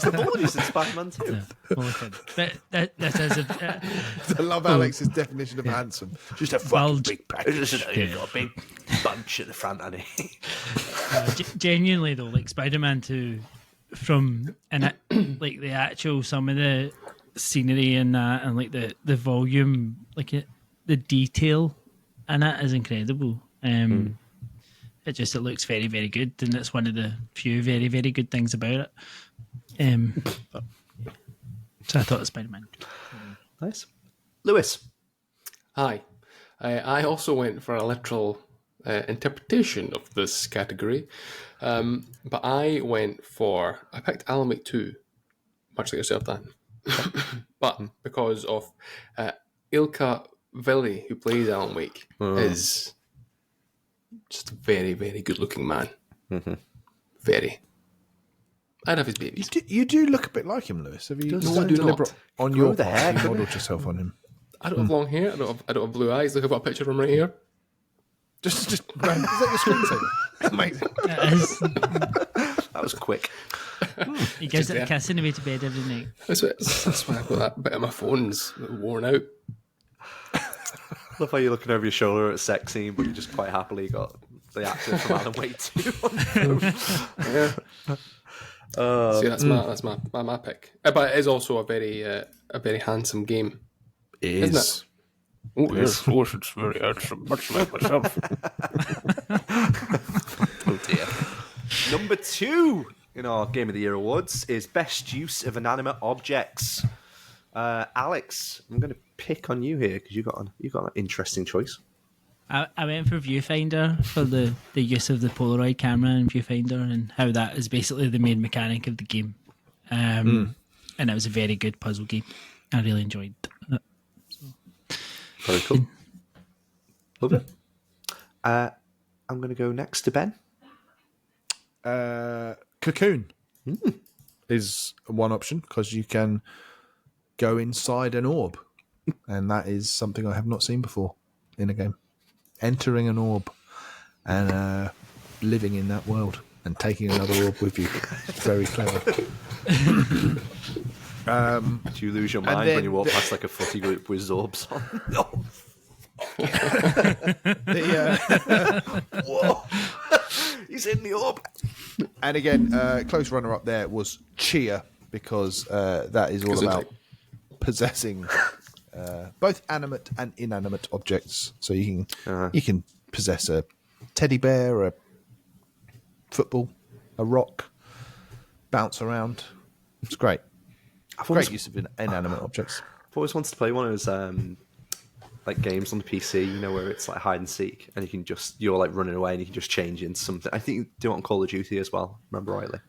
the bulges in Spider-Man 2? Well, but this is a... I love Alex's definition of handsome. Just a fucking Bulge. big package. You've got a big bunch at the front, hasn't he? Genuinely though, like Spider-Man 2, from like the actual some of the scenery and that, and like the volume, like the detail in it is incredible. It looks very, very good, and it's one of the few very, very good things about it. So I thought Spider-Man. Nice. Lewis. Hi. I also went for a literal interpretation of this category, but I picked Alan Wake 2, much like yourself, Dan. But because of Ilka Villi, who plays Alan Wake, is just a very, very good-looking man. Very. I'd have his babies. You do look a bit like him, Lewis. Have you Does done do deliberate not. on Grow your the part? hair, You couldn't modelled yourself on him. I don't have long hair. I don't have blue eyes. Look, I've got a picture of him right here. Just is that your screensaver? Amazing. It is. That was quick. He gives it a kiss on the way to bed every night. That's why I've got that bit of my phone's worn out. Love how you're looking over your shoulder at a sex scene, but you just quite happily got the actor from Alan Wake 2 on the phone. See, that's my pick. But it is also a very handsome game. It Isn't is. it? Oh, yes, it's very handsome, much like myself. Oh dear. Number 2 in our Game of the Year awards is Best Use of Inanimate Objects. Alex, I'm going to pick on you here because you got an interesting choice. I went for Viewfinder for the use of the Polaroid camera and Viewfinder and how that is basically the main mechanic of the game. And it was a very good puzzle game. I really enjoyed it. Very cool. Love it. I'm going to go next to Ben. Cocoon is one option because you can go inside an orb, and that is something I have not seen before in a game. Entering an orb and living in that world and taking another orb with you. It's very clever. Do you lose your mind when you walk past like a footy group with Zorbs on? Whoa! He's in the orb. And again, close runner-up there was Chia because that is all about possessing both animate and inanimate objects. So you can possess a teddy bear, a football, a rock, bounce around. It's great. Great use of inanimate objects. I've always wanted to play one of those like games on the PC, you know, where it's like hide and seek, and you're like running away, and you can just change into something. I think you do it on Call of Duty as well. Remember rightly?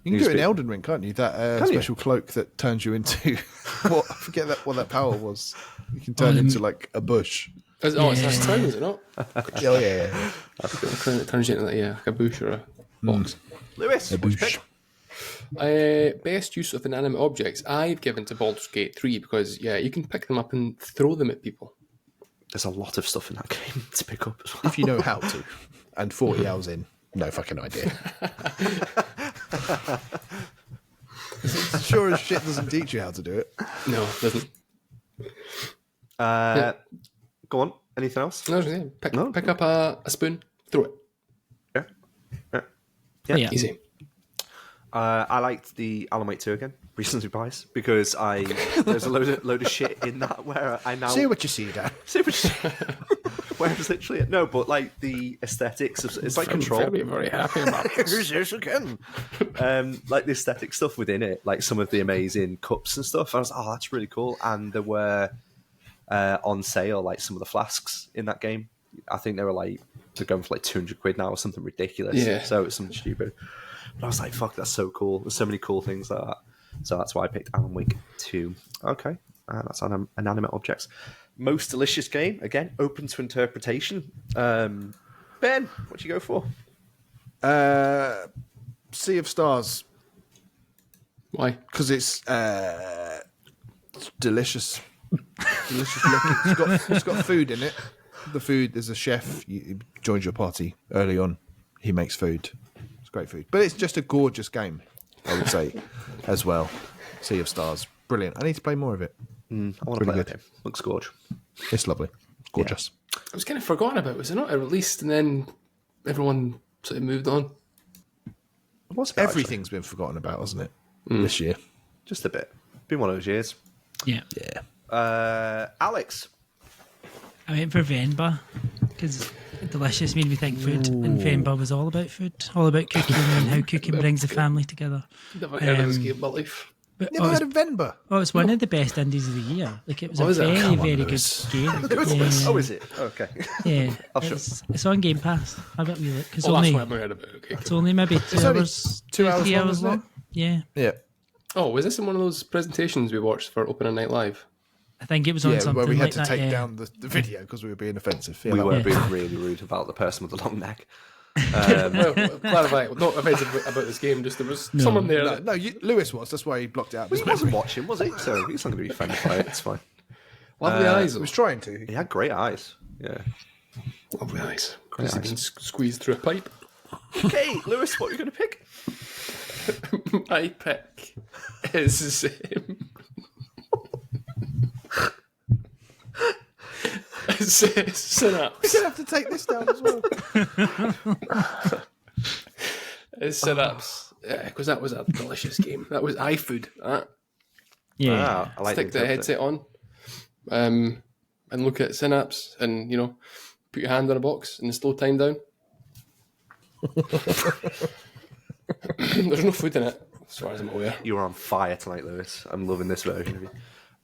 You can do it in Elden Ring, can't you? That special cloak that turns you into what? I forget what that power was. You can turn into like a bush. It's time, is it not? Oh yeah. It turns you into like a bush or a box. Lewis, A which bush. pick? Best use of inanimate objects I've given to Baldur's Gate 3 because you can pick them up and throw them at people. There's a lot of stuff in that game to pick up as well. If you know how to. And 40 hours in, no fucking idea. Sure as shit doesn't teach you how to do it. No, it doesn't. Go on. Anything else? No, pick up a spoon, throw it. Yeah. Easy. I liked the Alan Wake 2 again, recently buys, because there's a load of shit in that where I now See what you see, Dan. where it's literally no, but like the aesthetics of it's like Control. Very, very happy about this. Yes, again. Like the aesthetic stuff within it, like some of the amazing cups and stuff. I was like, oh, that's really cool. And there were on sale like some of the flasks in that game. I think they're going for like £200 now or something ridiculous. Yeah. So it's something stupid. But I was like, fuck, that's so cool. There's so many cool things like that. So that's why I picked Alan Wake 2. Okay. That's inanimate objects. Most delicious game, again, open to interpretation. Ben, what you go for? Sea of Stars. Why? Because it's delicious. Delicious looking. It's got food in it. The food, there's a chef. He joins your party early on. He makes food. It's great food. But it's just a gorgeous game, I would say, as well. Sea of Stars. Brilliant. I need to play more of it. I want to play that game. Looks gorgeous. It's lovely. It's gorgeous. I was kind of forgotten about it. Was it not? It released and then everyone sort of moved on. Everything's been forgotten about, hasn't it, this year? Just a bit. Been one of those years. Yeah. Alex. I went for Venba because delicious made me think food, and Venba was all about food, all about cooking and how cooking brings the family together. Never heard of this game in my life. But, Never heard of Venba? Oh, it's one of the best indies of the year. Like it was is a it? very, Come on, very good Lewis. game. Oh, is it? Okay. Yeah, I'll show. it's on Game Pass. I bet we look because Oh, that's only why I've never heard about it. Okay, it's cool. only maybe 2 only hours, 2 hours 3 long, hours isn't it? long. Yeah, Yeah. Oh, was this in one of those presentations we watched for Opening Night Live? I think it was on Yeah, something where we had like to that. take yeah. down the video because we were being offensive. Yeah, We that were one. being really rude about the person with the long neck. Well, clarify, not offensive about this game, just there was someone there. No, Lewis was. That's why he blocked it out. He wasn't watching, was he? So he's not going to be offended by it. It's fine. Lovely eyes. He was trying to. He had great eyes. Yeah. Lovely eyes. Great He's eyes. been squeezed through a pipe. Okay, Lewis, what are you going to pick? My pick is Synapse. We're gonna have to take this down as well. It's Synapse. Yeah, because that was a delicious game. That was iFood. Yeah. I like Stick the headset on, and look at Synapse, and put your hand on a box and slow time down. There's no food in it, as far as I'm aware. You are on fire tonight, Lewis. I'm loving this version of you.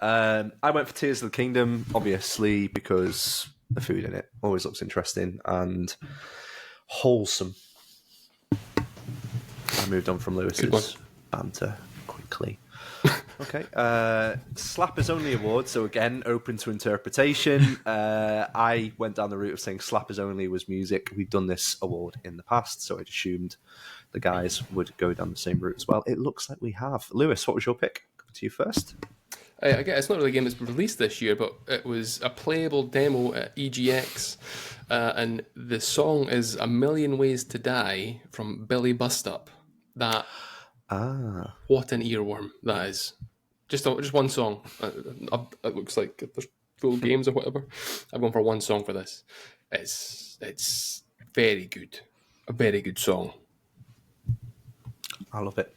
I went for Tears of the Kingdom, obviously, because the food in it always looks interesting and wholesome. I moved on from Lewis's banter quickly. Okay. Slappers Only Award, so again, open to interpretation. I went down the route of saying Slappers Only was music. We've done this award in the past, so I'd assumed the guys would go down the same route as well. It looks like we have. Lewis, what was your pick? Coming to you first. I guess it's not really a game that's been released this year, but it was a playable demo at EGX, and the song is "A Million Ways to Die" from Billy Bustup. What an earworm that is! Just one song. It looks like there's full games or whatever. I've gone for one song for this. It's very good, a very good song. I love it.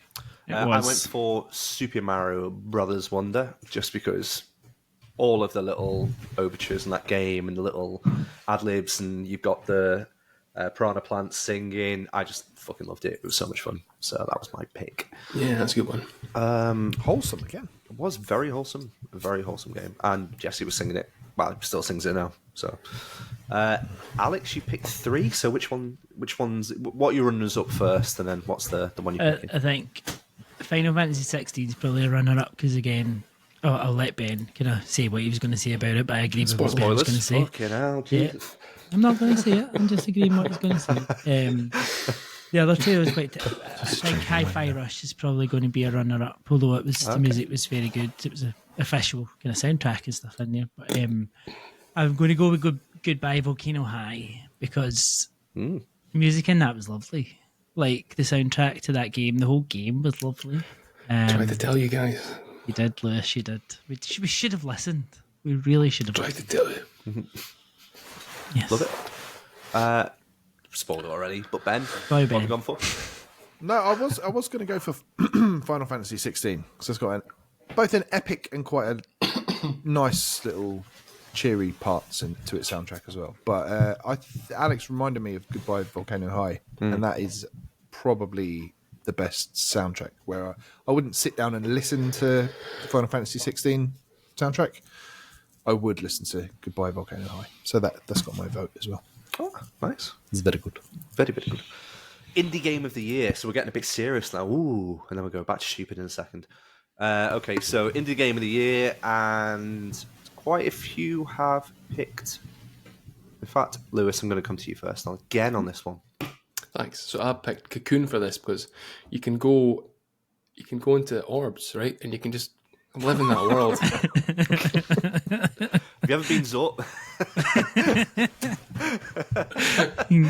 I went for Super Mario Brothers Wonder just because all of the little overtures in that game and the little ad-libs, and you've got the piranha plants singing. I just fucking loved it. It was so much fun. So that was my pick. Yeah, that's a good one. Wholesome again. It was very wholesome. A very wholesome game. And Jesse was singing it. Well, he still sings it now. So, Alex, you picked 3. So which ones? What are your runners up first, and then what's the one you picked? I think Final Fantasy 16 is probably a runner-up because, again, I'll let Ben kind of say what he was going to say about it, but I agree with what Ben was going to say. Fucking hell, Jesus. I'm not going to say it. I'm just agreeing what he's going to say. The other two was quite. I think Hi-Fi Rush is probably going to be a runner-up, although the music was very good. It was an official kind of soundtrack and stuff in there. But I'm going to go with Goodbye Volcano High because the music in that was lovely. Like the soundtrack to that game, the whole game was lovely. Tried to tell you guys. You did, Lewis. You did. We should have listened. We really should have. Tried to tell you. Yes. Love it. Spoiled it already, but Ben, Bye, what Ben. have you gone for? No, I was going to go for Final Fantasy 16 because it's got both an epic and quite a nice little cheery parts to its soundtrack as well. But Alex reminded me of Goodbye Volcano High, and that is probably the best soundtrack. Where I wouldn't sit down and listen to the Final Fantasy 16 soundtrack. I would listen to Goodbye Volcano High. So that's got my vote as well. Oh, nice. It's very good. Very, very good. Indie Game of the Year. So we're getting a bit serious now. Ooh, and then we'll go back to stupid in a second. Okay, so Indie Game of the Year, and quite a few have picked. In fact, Lewis, I'm going to come to you first again on this one. Thanks. So I picked Cocoon for this because you can go into orbs, right? And you can just live in that world. Have you ever been Zort? In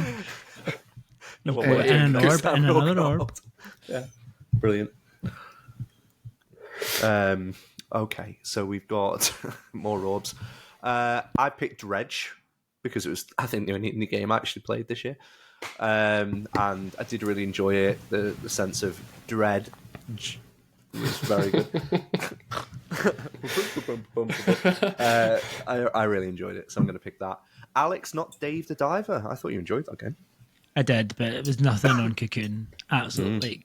an orb, in another orb. Yeah, brilliant. Okay, so we've got more orbs. I picked Dredge because it was, I think, the only game I actually played this year. And I did really enjoy it. The sense of dread was very good. I really enjoyed it, so I'm going to pick that. Alex, not Dave the Diver. I thought you enjoyed that game. I did, but it was nothing on Cocoon. Absolutely,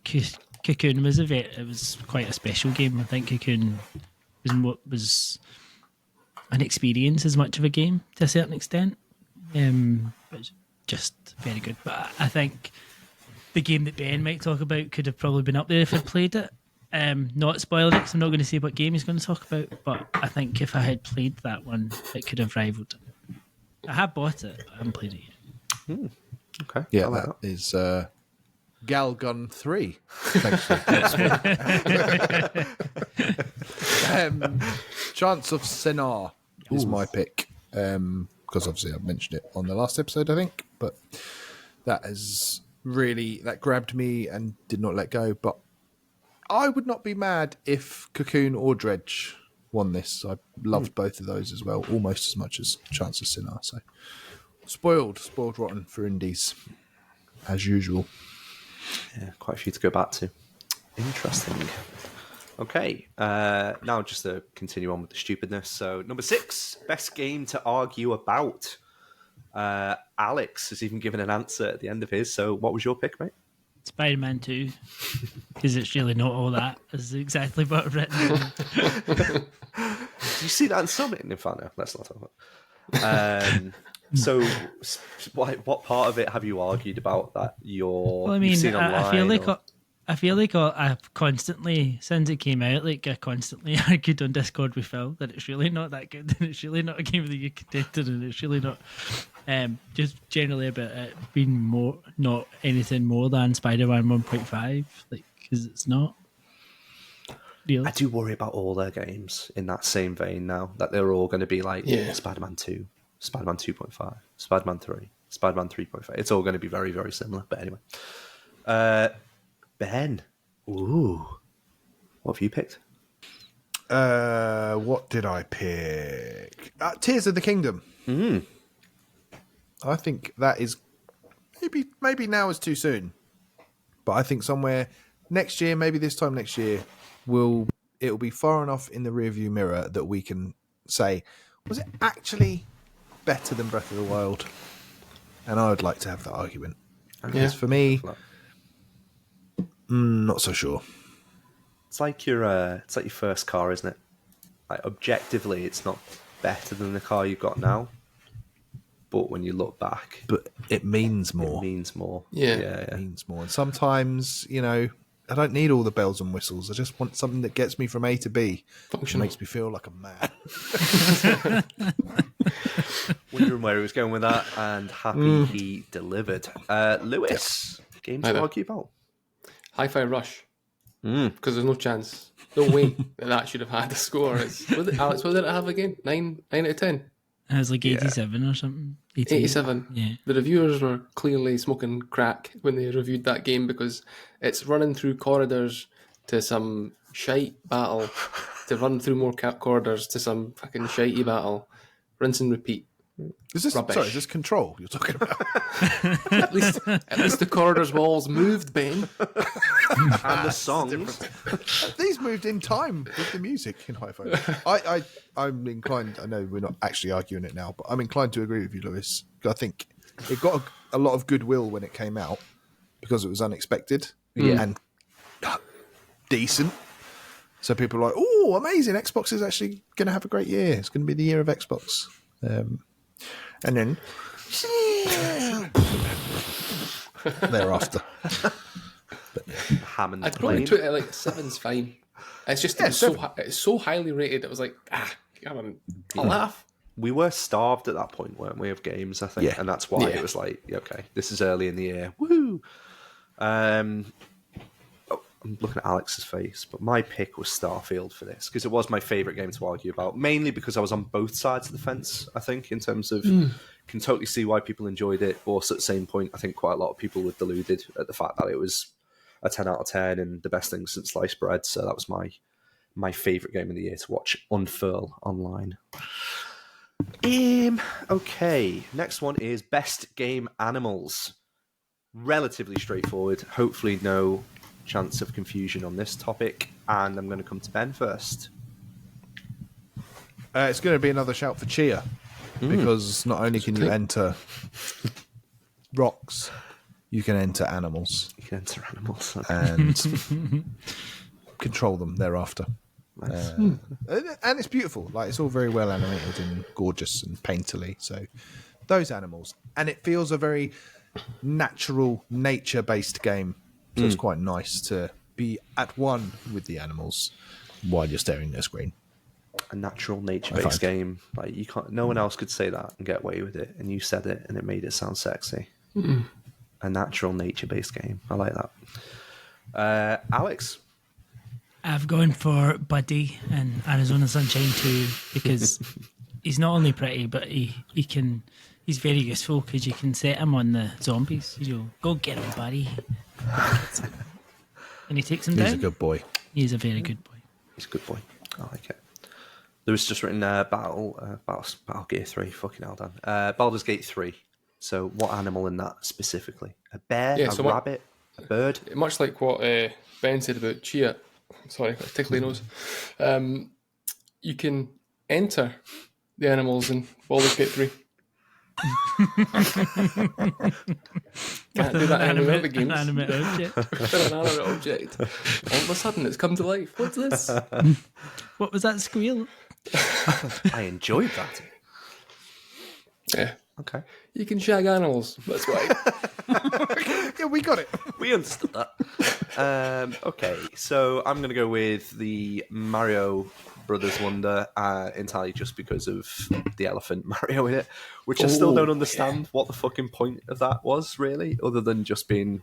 Cocoon was it was quite a special game. I think Cocoon was an experience as much of a game to a certain extent. It was just very good. But I think the game that Ben might talk about could have probably been up there if I'd played it. Not spoiling it, because I'm not going to say what game he's going to talk about, but I think if I had played that one, it could have rivaled it. I have bought it, but I haven't played it yet. Okay. Yeah, I like that is Galgun 3. Chance of Senar is my pick. Because obviously I've mentioned it on the last episode, I think. But that is really that grabbed me and did not let go. But I would not be mad if Cocoon or Dredge won this. I loved both of those as well, almost as much as Chance of Sinner. So spoiled rotten for indies, as usual. Yeah, quite a few to go back to. Interesting. Okay, now just to continue on with the stupidness. So, number 6, best game to argue about. Alex has even given an answer at the end of his. So, what was your pick, mate? Spider-Man 2, because it's really not all that. Is exactly what I've written. Did you see that in Summit? In fact, no, let's not talk about it. So, what part of it have you argued about that Well, I mean, you've seen online? I feel like I've constantly, since it came out, like I constantly argued on Discord with Phil that it's really not that good, and it's really not a game of the year contender, and it's really not. Just generally about it being not anything more than Spider-Man 1.5, like because it's not. Really. I do worry about all their games in that same vein now, that they're all going to be like Spider-Man 2, Spider-Man 2.5, Spider-Man 3, Spider-Man 3.5. It's all going to be very, very similar. But anyway. Ben. Ooh. What have you picked? What did I pick? Tears of the Kingdom. I think that is maybe now is too soon, but I think somewhere next year, maybe this time next year, it'll be far enough in the rearview mirror that we can say, was it actually better than Breath of the Wild? And I would like to have that argument. Because for me, not so sure. It's like your first car, isn't it? Like objectively, it's not better than the car you've got now. But when you look back, but it means more. It means more. Yeah. It means more. And sometimes, I don't need all the bells and whistles. I just want something that gets me from A to B. Functional. Makes me feel like a man. Wondering where he was going with that, and happy he delivered. Lewis, games to argue about. Hi-Fi Rush. Because there's no chance. No way that should have had a score. Alex, what did it have again? 9 out of 10? It was like 87 or something. 87. Yeah. The reviewers were clearly smoking crack when they reviewed that game because it's running through corridors to some shite battle, to run through more corridors to some fucking shitey battle. Rinse and repeat. Is this Rubbish. Sorry, is this Control you're talking about? At least the corridor's walls moved, Ben. And the songs. These moved in time with the music in Hi-Fi. I'm inclined, I know we're not actually arguing it now, but I'm inclined to agree with you, Lewis. I think it got a lot of goodwill when it came out because it was unexpected and decent. So people are like, oh, amazing, Xbox is actually going to have a great year. It's going to be the year of Xbox. And then thereafter. Hammond I'd probably tweet it like 7's fine. It's just it's so highly rated. It was like, come on, I'll laugh. We were starved at that point, weren't we, of games, I think. Yeah. And that's why it was like, okay, this is early in the year. Woo! I'm looking at Alex's face, but my pick was Starfield for this, because it was my favourite game to argue about, mainly because I was on both sides of the fence, I think, in terms of can totally see why people enjoyed it, but also at the same point, I think quite a lot of people were deluded at the fact that it was a 10 out of 10 and the best thing since sliced bread, so that was my favourite game of the year to watch unfurl online. Okay, next one is Best Game Animals. Relatively straightforward, hopefully no chance of confusion on this topic, and I'm going to come to Ben first. It's going to be another shout for Chia, because not only can you enter rocks, you can enter animals. You can enter animals. Okay. And control them thereafter. Nice. And it's beautiful. Like, it's all very well animated and gorgeous and painterly. So those animals. And it feels a very natural, nature-based game. So it's quite nice to be at one with the animals while you're staring at a screen. A natural nature-based game. Like, you can't. No one else could say that and get away with it, and you said it, and it made it sound sexy. A natural nature-based game. I like that. Alex? I've gone for Buddy and Arizona Sunshine 2 because he's not only pretty, but he can He's very useful because you can set him on the zombies. Go get him, buddy. And he takes him down. He's a good boy. He's a very good boy. He's a good boy. I like it. Lewis just written Battle Gear 3. Fucking hell, Dan. Baldur's Gate 3. So what animal in that specifically? A bear? Yeah, a so rabbit? A bird? Much like what Ben said about Chia. Sorry, got a tickly nose. You can enter the animals in Baldur's Gate 3. Can't do that in any other games. Inanimate object. An animate object. All of a sudden, it's come to life. What's this? What was that squeal? I enjoyed that. Yeah. Okay. You can shag animals. That's why. Yeah, we got it. We understood that. Okay, so I'm going to go with the Mario Brothers Wonder entirely just because of the elephant Mario in it, which I still don't understand what the fucking point of that was, really, other than just being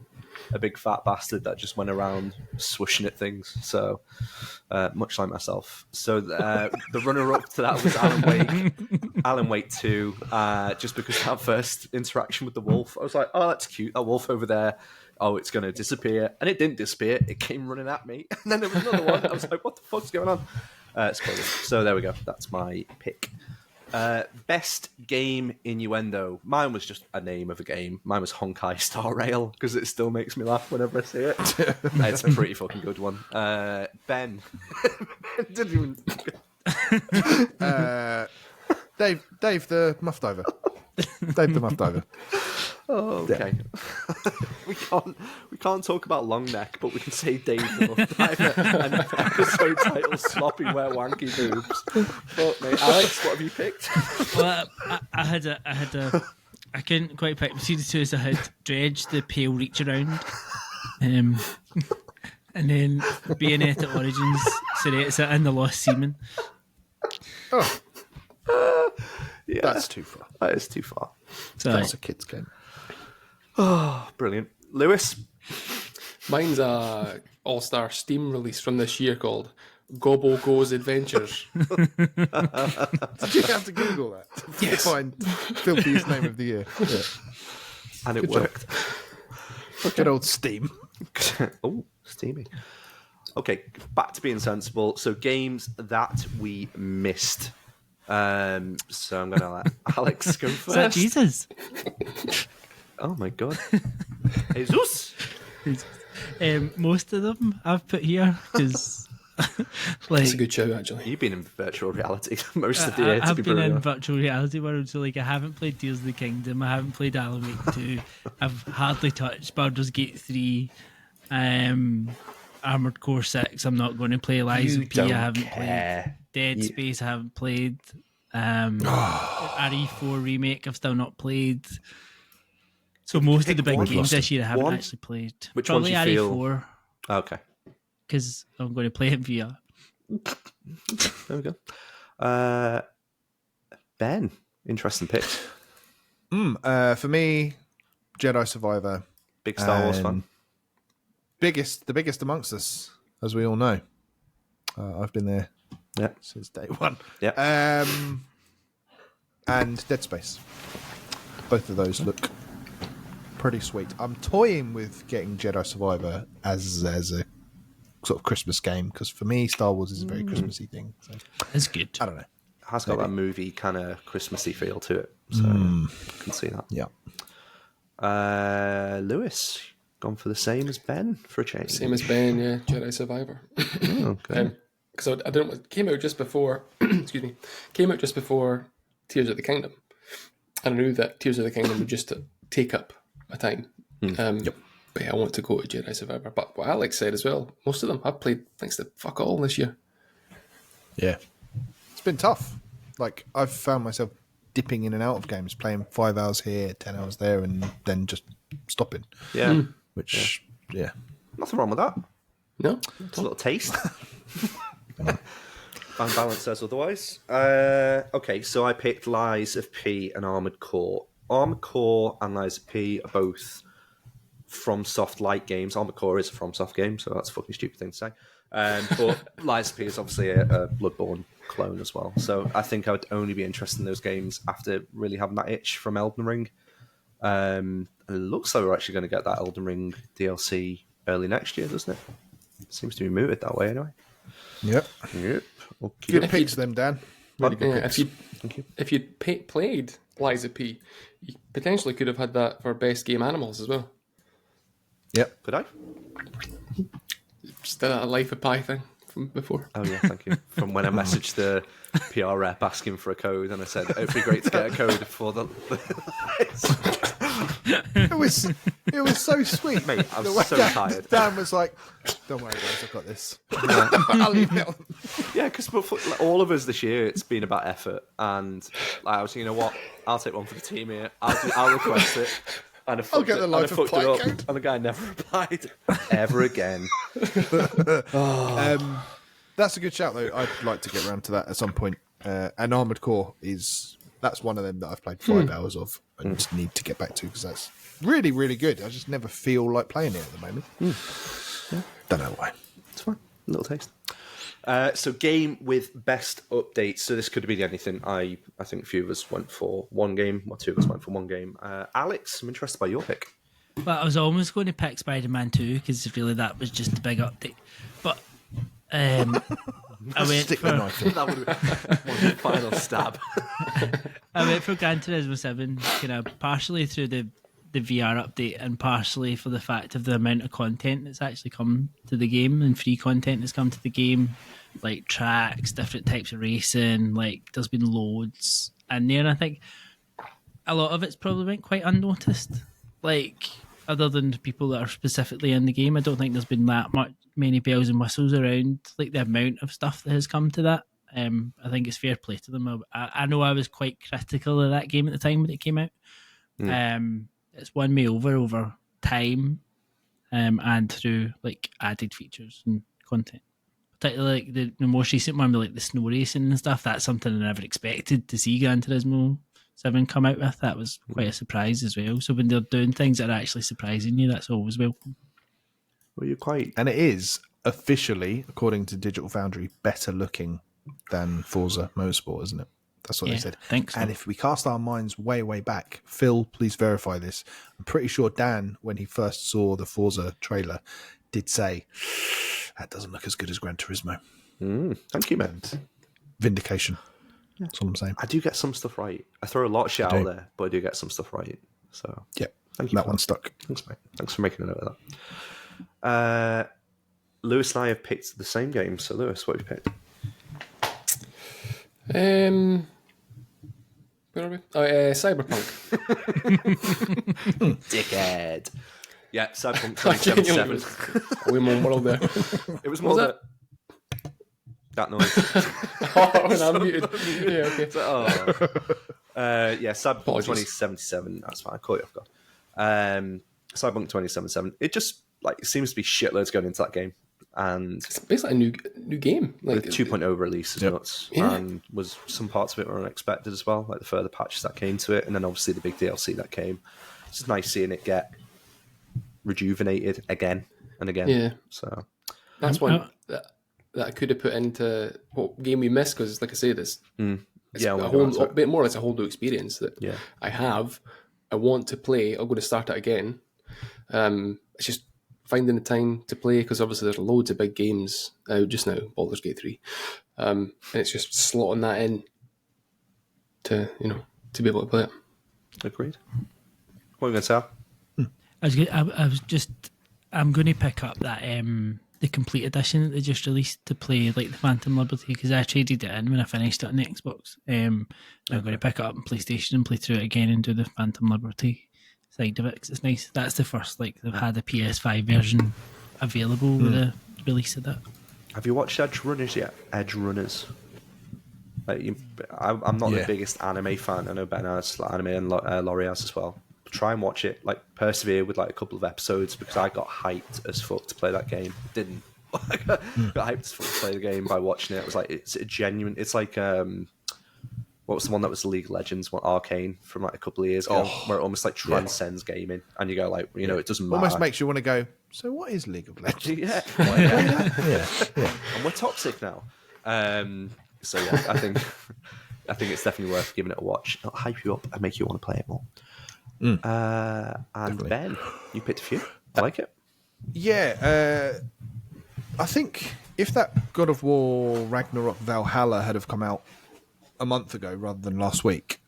a big fat bastard that just went around swooshing at things. So, much like myself. So, the runner-up to that was Alan Wake 2, just because that first interaction with the wolf, I was like, oh, that's cute, that wolf over there. Oh, it's going to disappear. And it didn't disappear. It came running at me. And then there was another one. I was like, what the fuck's going on? Spoilers. So there we go. That's my pick. Best game innuendo. Mine was just a name of a game. Mine was Honkai Star Rail because it still makes me laugh whenever I see it. It's a pretty fucking good one. Ben. Ben didn't even... Dave the Muff Diver. Dave the Muff Diver. Oh, okay. we can't talk about long neck, but we can say Dave the Muff Diver and episode title Sloppy Wet Wanky Boobs. But mate, Alex, what have you picked? Well, I couldn't quite pick between the two, so I had Dredge, the pale reach around, and then Bayonetta Origins, Cereza, and the Lost Seaman. Oh, Yeah, that's too far. that is too far. So That's a kid's game. Oh, brilliant. Lewis? Mine's a all-star Steam release from this year called Gobbo Goes Adventures. Did you have to Google that to Yes. find filthiest name of the year? Yeah. And it Good job. worked. Good old Steam. Oh, steamy. Okay, back to being sensible. So games that we missed. So I'm going to let Alex go first. is that Jesus? Oh my god. Jesus! Most of them I've put here because, like, That's a good show, actually. You've been in virtual reality most of the year, to I've be been in brutally virtual reality world, so like I haven't played Tears of the Kingdom, I haven't played Alan Wake 2, I've hardly touched Baldur's Gate 3, Armored Core 6, I'm not going to play Lies of P, I haven't played Dead Space, I haven't played RE4 Remake, I've still not played. So most of the big one. games this year I haven't One? actually played. Which ones Probably you feel- RE4, Okay, because I'm going to play it via. there we go. Ben, interesting pick. For me, Jedi Survivor. Big Star Wars fan. The biggest amongst us, as we all know. I've been there Yeah. since day one. Yeah. And Dead Space. Both of those look pretty sweet. I'm toying with getting Jedi Survivor as a sort of Christmas game because for me, Star Wars is a very Christmassy thing. So, It's good. I don't know. Has got that movie kind of Christmassy feel to it. So I can see that. Yeah. Lewis, gone for the same as Ben for a change. Same as Ben, yeah, Jedi Survivor. Okay. Because I don't. It came out just before. Excuse me. Came out just before Tears of the Kingdom, and I knew that Tears of the Kingdom would just take up my time. But yeah, I want to go to Jedi Survivor. But what Alex said as well, most of them I've played thanks to fuck all this year. Yeah. It's been tough. Like, I've found myself dipping in and out of games, playing 5 hours here, 10 hours there, and then just stopping. Yeah. Which, yeah. Nothing wrong with that. No, It's a little taste. Fan Balance says otherwise. Okay, so I picked Lies of P and Armored Core. Armored Core and Lies of P are both FromSoft-like games. Armored Core is a FromSoft game, so that's a fucking stupid thing to say. But Lies of P is obviously a Bloodborne clone as well. So I think I would only be interested in those games after really having that itch from Elden Ring. And it looks like we're actually going to get that Elden Ring DLC early next year, doesn't it? Seems to be mooted that way anyway. Yep. Okay. Good picks, them, Dan. Really good picks. If you'd played Lies of P, you potentially could have had that for Best Game Animals as well. Yep. Could I? Just a Life of Pi thing from before. Oh yeah, thank you. From when I messaged the PR rep asking for a code, and I said it'd be great to get a code for the. It was so sweet, Mate, I was so tired. Dan was like, "Don't worry, guys, I've got this. I'll leave it on." Yeah, because all of us this year, it's been about effort, and I was, you know what, I'll take one for the team here. I'll request it. And I'll get the Life of Pi it up, code. and the guy never replied ever again. That's a good shout, though. I'd like to get around to that at some point. And Armored Core that's one of them that I've played 5 hours of and just need to get back to because that's really, really good. I just never feel like playing it at the moment. Yeah. Don't know why. It's fine. A little taste. So game with best updates. So this could have been anything. I think a few of us went for one game, or two of us went for one game. Alex, I'm interested by your pick. Well, I was almost going to pick Spider-Man 2 because really that was just a big update. But I went Stick for the knife in. That would be one final stab. I went for Gran Turismo 7, kind of partially through the VR update and partially for the fact of the amount of content that's actually come to the game and free content that's come to the game, like tracks, different types of racing, like there's been loads in there. And I think a lot of it's probably went quite unnoticed. Like, other than the people that are specifically in the game, I don't think there's been that many bells and whistles around, like the amount of stuff that has come to that. I think it's fair play to them. I know I was quite critical of that game at the time when it came out. It's won me over time, and through like added features and content. Particularly like the most recent one with like the snow racing and stuff. That's something I never expected to see Gran Turismo 7 come out with. That was quite a surprise as well. So when they're doing things that are actually surprising you, that's always welcome. Well, you're quite. And it is officially, according to Digital Foundry, better looking than Forza Motorsport, isn't it? That's what they said. I think so. And if we cast our minds way, way back, Phil, please verify this. I'm pretty sure Dan, when he first saw the Forza trailer, did say, that doesn't look as good as Gran Turismo. Thank you, man. Vindication. That's all I'm saying. I do get some stuff right. I throw a lot of shit out there, but I do get some stuff right. So Yeah, thank you. that one stuck. Thanks, mate. Thanks for making a note of that. Lewis and I have picked the same game. So, Lewis, what have you picked? Where are we? Oh, Cyberpunk. Dickhead. Yeah, Cyberpunk 2077. We're in one world there. It was more that? that noise. Oh, and I'm muted. Yeah, okay. Yeah, Cyberpunk Apologies. 2077. That's fine. I caught you off guard. Cyberpunk 2077. It just it seems to be shitloads going into that game, and It's basically a new game. the Like 2.0 release is nuts, Yeah. and was some parts of it were unexpected as well, like the further patches that came to it, and then obviously the big DLC that came. It's just nice seeing it get rejuvenated again and again. Yeah. So that's one that I could have put into what game we missed because, like I said, it's yeah, a we'll go whole on to it. bit more. It's a whole new experience that Yeah. I have. I want to play. I'm going to start it again. It's just finding the time to play because obviously there's loads of big games out just now. Baldur's Gate 3, and it's just slotting that in to be able to play it. Agreed. What are you going to say? I'm going to pick up that the complete edition that they just released to play like the Phantom Liberty because I traded it in when I finished it on the Xbox. I'm going to pick it up on PlayStation and play through it again and do the Phantom Liberty side of it because it's nice. That's the first they've had a PS5 version available with the release of that. Have you watched Edge Runners yet? Edge Runners. I'm not the biggest anime fan. I know Ben has anime and Laurie has as well. Try and watch it. Persevere with a couple of episodes because I got hyped as fuck to play that game. Didn't. Got hyped as fuck to play the game by watching it. It was it's a genuine. It's like what was the one that was League of Legends, what Arcane from like a couple of years ago, where it almost like transcends gaming, and you go like, you know, it doesn't matter. Almost makes you want to go. So what is League of Legends? Yeah, Yeah. and we're toxic now. So yeah, I think it's definitely worth giving it a watch. It'll hype you up and make you want to play it more. And Definitely. Ben, you picked a few. I like it. Yeah, I think if that God of War Ragnarok Valhalla had have come out a month ago rather than last week,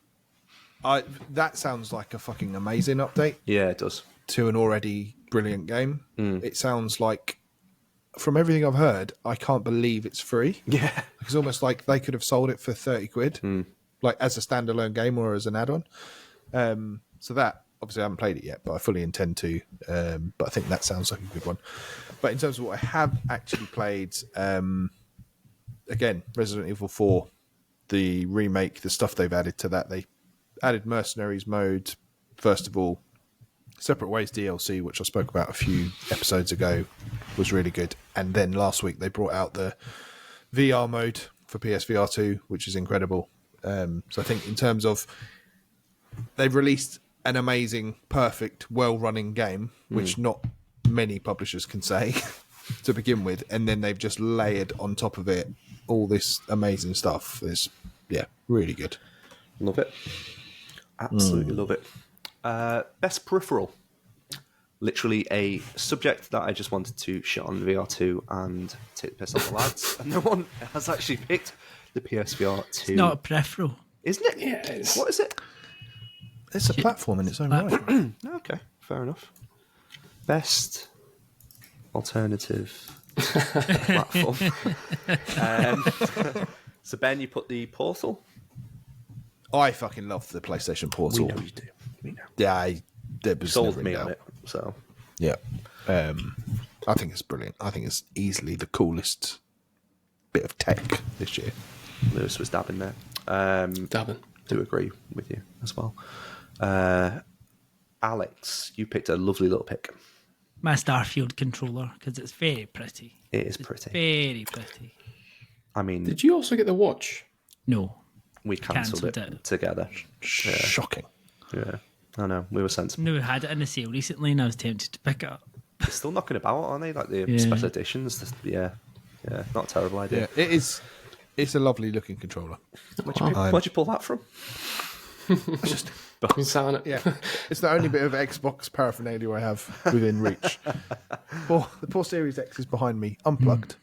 that sounds like a fucking amazing update Yeah, it does. to an already brilliant game. It sounds like, from everything I've heard, I can't believe it's free. Yeah. It's almost like they could have sold it for 30 quid, like as a standalone game or as an add-on. So that, obviously I haven't played it yet, but I fully intend to. But I think that sounds like a good one. But in terms of what I have actually played, again, Resident Evil 4, the remake, the stuff they've added to that, they added Mercenaries mode, first of all. Separate Ways DLC, which I spoke about a few episodes ago, was really good. And then last week they brought out the VR mode for PSVR 2, which is incredible. So I think in terms of, they've released an amazing, perfect, well-running game, which not many publishers can say to begin with, and then they've just layered on top of it all this amazing stuff. It's, yeah, really good. Love it. Absolutely love it. Best peripheral. Literally a subject that I just wanted to shit on VR2 and take the piss off the lads. And no one has actually picked the PSVR 2. Not a peripheral. Isn't it? Yeah, it's- What is it? It's a platform in its own right. Okay, fair enough. Best alternative platform. So Ben, you put the Portal. I fucking love the PlayStation Portal. We know you do. We know. Yeah, there was Sold never me in on doubt. it. So Yeah. I think it's brilliant. I think it's easily the coolest bit of tech this year. Lewis was dabbing there. Dabbing. Do agree with you as well. Alex, you picked a lovely little pick. My Starfield controller, because it's very pretty. It is pretty. Very pretty. I mean, Did you also get the watch? No. we cancelled cancelled it it. together. Shocking. Yeah, I know. We were sensible. No, we had it in a sale recently and I was tempted to pick it up. They're still knocking about, aren't they? Like the Yeah. special editions. Yeah, not a terrible idea. Yeah, it is. It's a lovely looking controller. Where'd you pull that from? Been sat on it. Yeah, it's the only bit of Xbox paraphernalia I have within reach. The poor Series X is behind me, unplugged.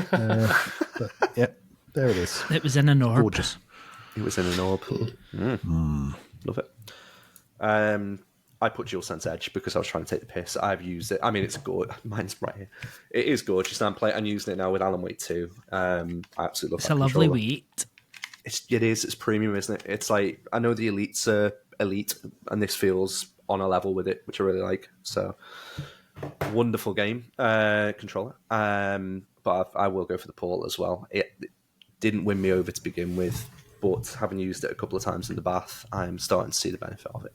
But yeah, there it is. It was in an orb. Gorgeous. It was in an orb. Love it. I put DualSense Edge because I was trying to take the piss. I've used it. I mean, it's good. Mine's right here. It is gorgeous. I'm using it now with Alan Wake 2. I absolutely love It's that a lovely controller. weight. It is. It's premium, isn't it? It's like, I know the elites are elite, and this feels on a level with it, which I really like. So, wonderful game controller. But I will go for the Portal as well. It didn't win me over to begin with, but having used it a couple of times in the bath, I'm starting to see the benefit of it.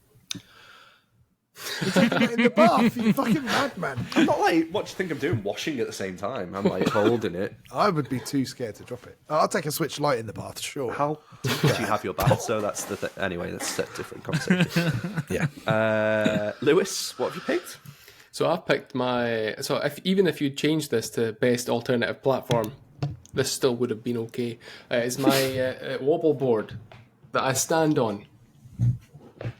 In the bath, you fucking madman. I'm not like, what do you think I'm doing? Washing at the same time. I'm like holding it. I would be too scared to drop it. I'll take a Switch Lite in the bath, sure. How deep do you have your bath? So that's the thing. Anyway, that's a different conversation. Yeah. Lewis, what have you picked? So I've picked my. So even if you change this to best alternative platform, this still would have been okay. It's my wobble board that I stand on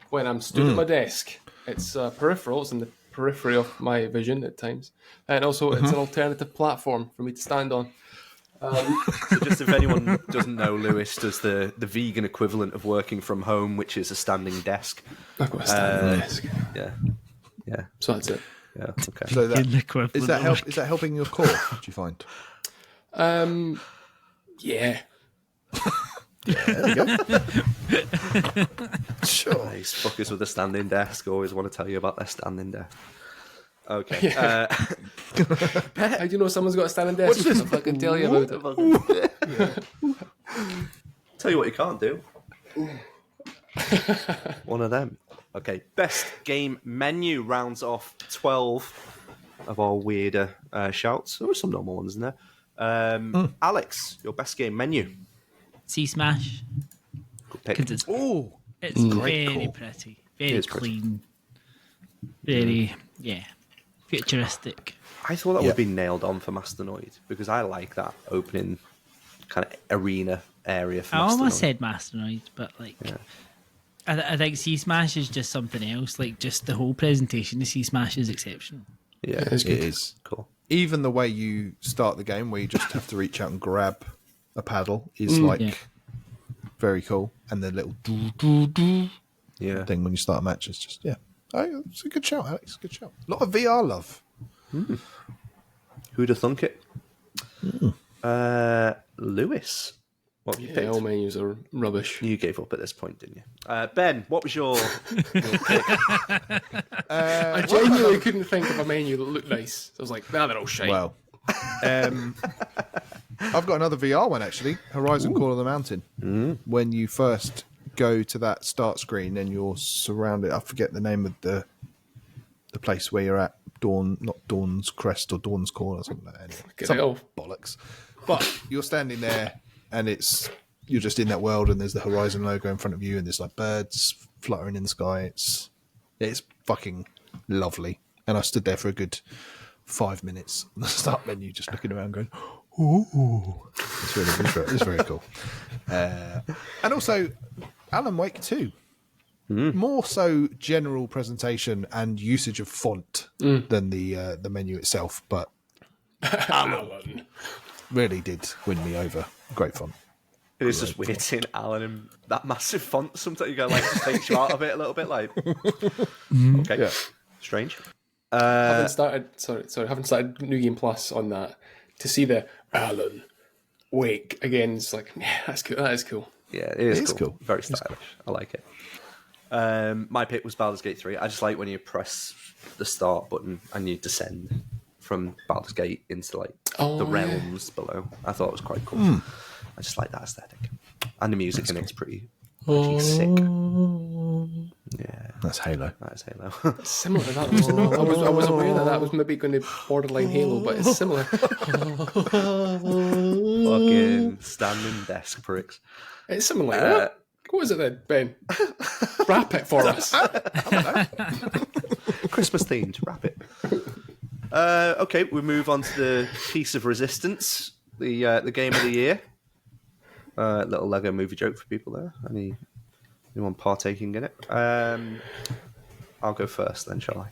when I'm stood at my desk. It's peripheral. It's in the periphery of my vision at times, and also it's an alternative platform for me to stand on. So just if anyone doesn't know, Lewis does the vegan equivalent of working from home, which is a standing desk. I've got a standing desk, Yeah. so that's it. Yeah. Okay. So In the equivalent is that of is that helping your core? Do you find? Yeah. Sure. These fuckers with a standing desk always want to tell you about their standing desk. Okay. How do you know someone's got a standing desk? If I can tell you about it. Tell you what you can't do. One of them. Okay. Best game menu rounds off 12 of our weirder shouts. There were some normal ones in there. Alex, your best game menu. Sea Smash. Good pick. because Oh, it's very pretty, very is pretty. clean, very futuristic. I thought that Yeah. would be nailed on for Masternoid because I like that opening kind of arena area for I almost Masternoid. said Masternoid, but like, I think Sea Smash is just something else. Like, just the whole presentation of Sea Smash is exceptional. Yeah, It's it good. is. cool. Even the way you start the game, where you just have to reach out and grab a paddle, is like Yeah. very cool. And the little doo Yeah. thing when you start a match is just it's a good shout, Alex. Good shout. A lot of VR love. Who'd have thunk it? Lewis, what have you Yeah, picked? all menus are rubbish. You gave up at this point, didn't you? Ben, what was your pick? I genuinely couldn't think of a menu that looked nice. So I was like, they're all shite. Well, I've got another VR one actually. Horizon Call of the Mountain. When you first go to that start screen and you're surrounded, I forget the name of the place where you're at. Not Dawn's Crest or Dawn's Call or something like that. Anyway, Get some it off. bollocks. But you're standing there and you're just in that world and there's the Horizon logo in front of you and there's like birds fluttering in the sky. It's fucking lovely. And I stood there for a good 5 minutes on the start menu, just looking around going, ooh. It's very cool. And also, Alan Wake 2. More so general presentation and usage of font than the menu itself, but Alan. really did win me over. Great font. It is just weird seeing Alan in that massive font. Sometimes you go like, just takes you out of it a little bit. Like, okay, Yeah. strange. Haven't started New Game Plus on that to see the Alan Wake again. It's like, yeah, that's cool. That is cool. Yeah, it is is cool. cool. Very stylish. I like it. My pick was Baldur's Gate 3. I just like when you press the start button and you descend from Baldur's Gate into like the realms below. I thought it was quite cool. I just like that aesthetic. And the music in it's pretty sick. Yeah, That's Halo. that is Halo. Similar to that. I was aware that was maybe going to borderline Halo, but it's similar. Fucking standing desk pricks. It's something like that. What is it then, Ben? Wrap it for us. Christmas themed. Wrap it. Okay, we move on to the Piece of Resistance, the game of the year. Little Lego movie joke for people there. Anyone partaking in it? I'll go first then, shall I?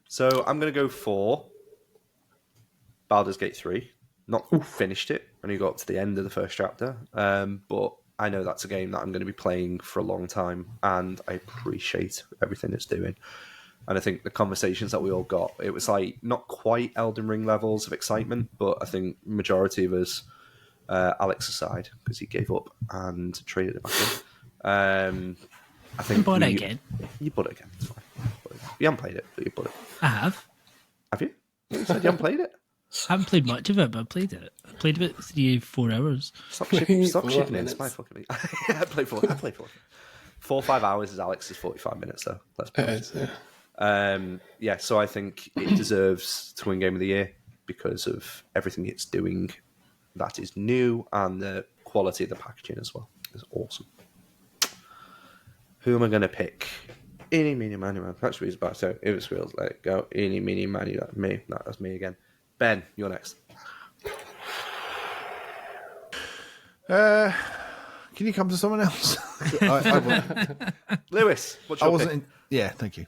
So I'm going to go for Baldur's Gate 3. Not finished it, only got to the end of the first chapter. But I know that's a game that I'm going to be playing for a long time, and I appreciate everything it's doing. And I think the conversations that we all got, it was like not quite Elden Ring levels of excitement, but I think majority of us, Alex aside, because he gave up and traded it back in. I think Bought it again. You bought it again. It's fine. You haven't played it, but you bought it. I have. Have you? You said you haven't played it. I haven't played much of it, but I played it. I played about 3-4 hours. Stop shipping in. 4 It's minutes. my fucking. I played 4 or 5 hours is Alex's 45 minutes, though. Let's be It honest. is, yeah. Yeah, so I think it deserves to win Game of the Year because of everything it's doing that is new and the quality of the packaging as well is awesome. Who am I going to pick? Eeny, meeny, miny, moe. That's what he's about to say. If it squeals, let it go. Eeny, meeny, miny, that's me. That's me again. Ben, you're next. Can you come to someone else? Lewis, what's I your wasn't. pick? Yeah, thank you.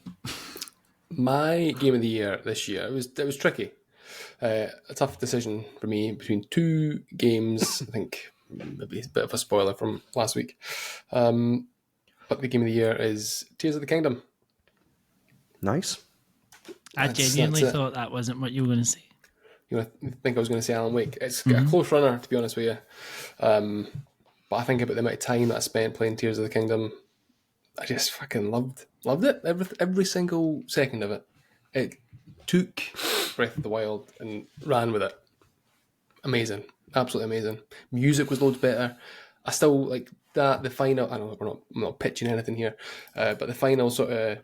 My game of the year this year, it was tricky. A tough decision for me between two games. I think maybe a bit of a spoiler from last week. But the game of the year is Tears of the Kingdom. Nice. I That's genuinely it. thought that wasn't what you were going to say. You think I was going to say Alan Wake? It's a close runner, to be honest with you. But I think about the amount of time that I spent playing Tears of the Kingdom. I just fucking loved it. Every single second of it. It took Breath of the Wild and ran with it. Amazing, absolutely amazing. Music was loads better. I still like that. The final. I don't know. I'm not pitching anything here, but the final sort of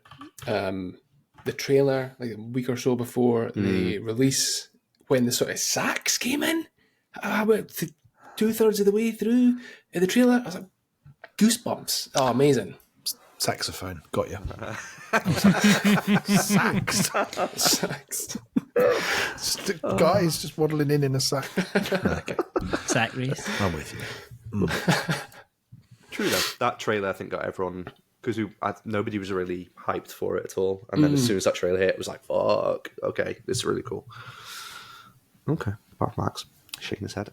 the trailer, like a week or so before the release, when the sort of sax came in, I went 2/3 of the way through the trailer. I was like, Goosebumps. Oh, amazing. Saxophone. Got you. Sax. Just a guys just waddling in a sack. Okay. Sack race. I'm with you. True though. That trailer I think got everyone because nobody was really hyped for it at all, and then as soon as that trailer hit, it was like, "Fuck, okay, this is really cool." Okay, apart from Max shaking his head.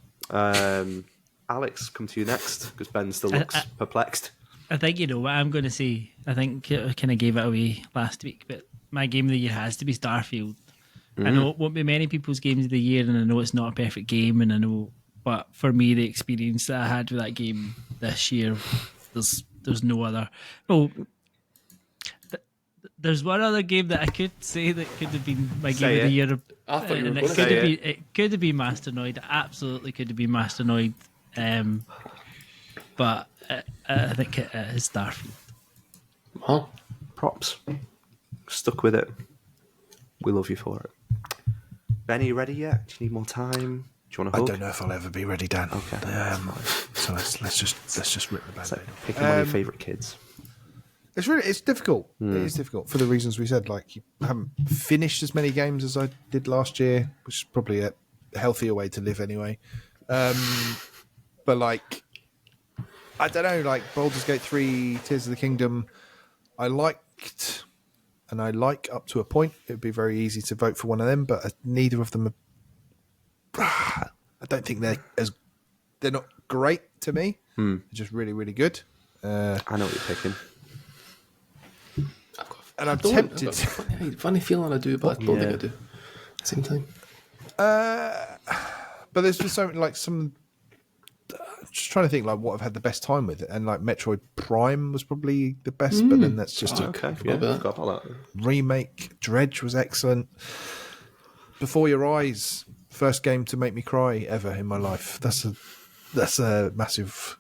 Alex, come to you next because Ben still looks perplexed. I think you know what I'm going to say. I think I kind of gave it away last week, but my game of the year has to be Starfield. I know it won't be many people's games of the year, and I know it's not a perfect game, and I know, but for me, the experience that I had with that game this year, there's no other. Oh, there's one other game that I could say that could have been my game of the year. I thought you were and going to it could say have it. been, it could have been Masternoid. It absolutely could have been Masternoid. But I think it is Starfield. Well, Props. Stuck with it. We love you for it. Ben, are you ready yet? Do you need more time? Do you want to I hug? don't know if I'll ever be ready, Dan. Okay. So let's just rip the band-aid It's like off. picking one of your favourite kids. It's difficult. It is difficult for the reasons we said. Like, you haven't finished as many games as I did last year, which is probably a healthier way to live anyway. But like, I don't know. Like Baldur's Gate 3, Tears of the Kingdom, I liked, and I like up to a point. It would be very easy to vote for one of them, but neither of them are. I don't think they're not great to me. They're just really, really good. I know what you're picking. And I'm I've got tempted. a funny feeling I do, but I don't think I do. At the same time. But there's just something like just trying to think like what I've had the best time with it, and like Metroid Prime was probably the best, but then that's just a Okay, yeah, about that. forgot about that. remake. Dredge was excellent. Before Your Eyes, first game to make me cry ever in my life. That's a massive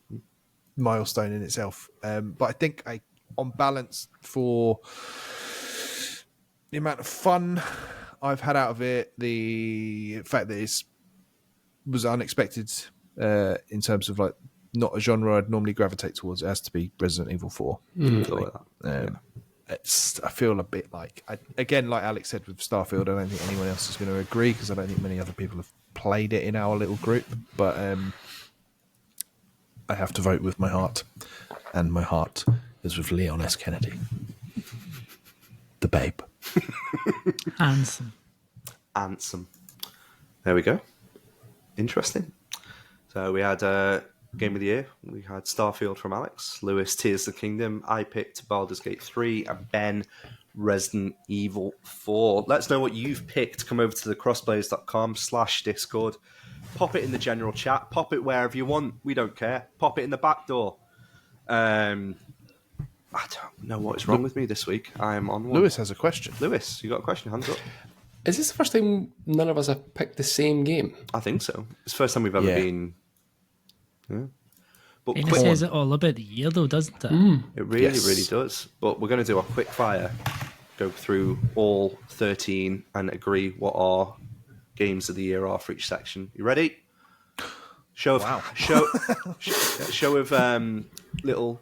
milestone in itself. But I think on balance, for the amount of fun I've had out of it, the fact that it was unexpected in terms of like not a genre I'd normally gravitate towards, it has to be Resident Evil 4. I feel a bit like, again, like Alex said with Starfield, I don't think anyone else is going to agree because I don't think many other people have played it in our little group. But I have to vote with my heart, and my heart is with Leon S. Kennedy, the babe. Handsome. Ansem. There we go. Interesting. So we had Game of the Year. We had Starfield from Alex, Lewis, Tears of the Kingdom. I picked Baldur's Gate 3, and Ben, Resident Evil 4. Let us know what you've picked. Come over to the crossplayers.com/Discord. Pop it in the general chat. Pop it wherever you want. We don't care. Pop it in the back door. I don't know what is wrong with me this week. I am on one. Lewis has a question. Lewis, you got a question? Hands up. Is this the first time none of us have picked the same game? I think so. It's the first time we've ever been. Yeah. But And it quick says one. it all about the year, though, doesn't it? It really, Yes. really does. But we're going to do a quick fire, go through all 13 and agree what our games of the year are for each section. You ready? Show of show of little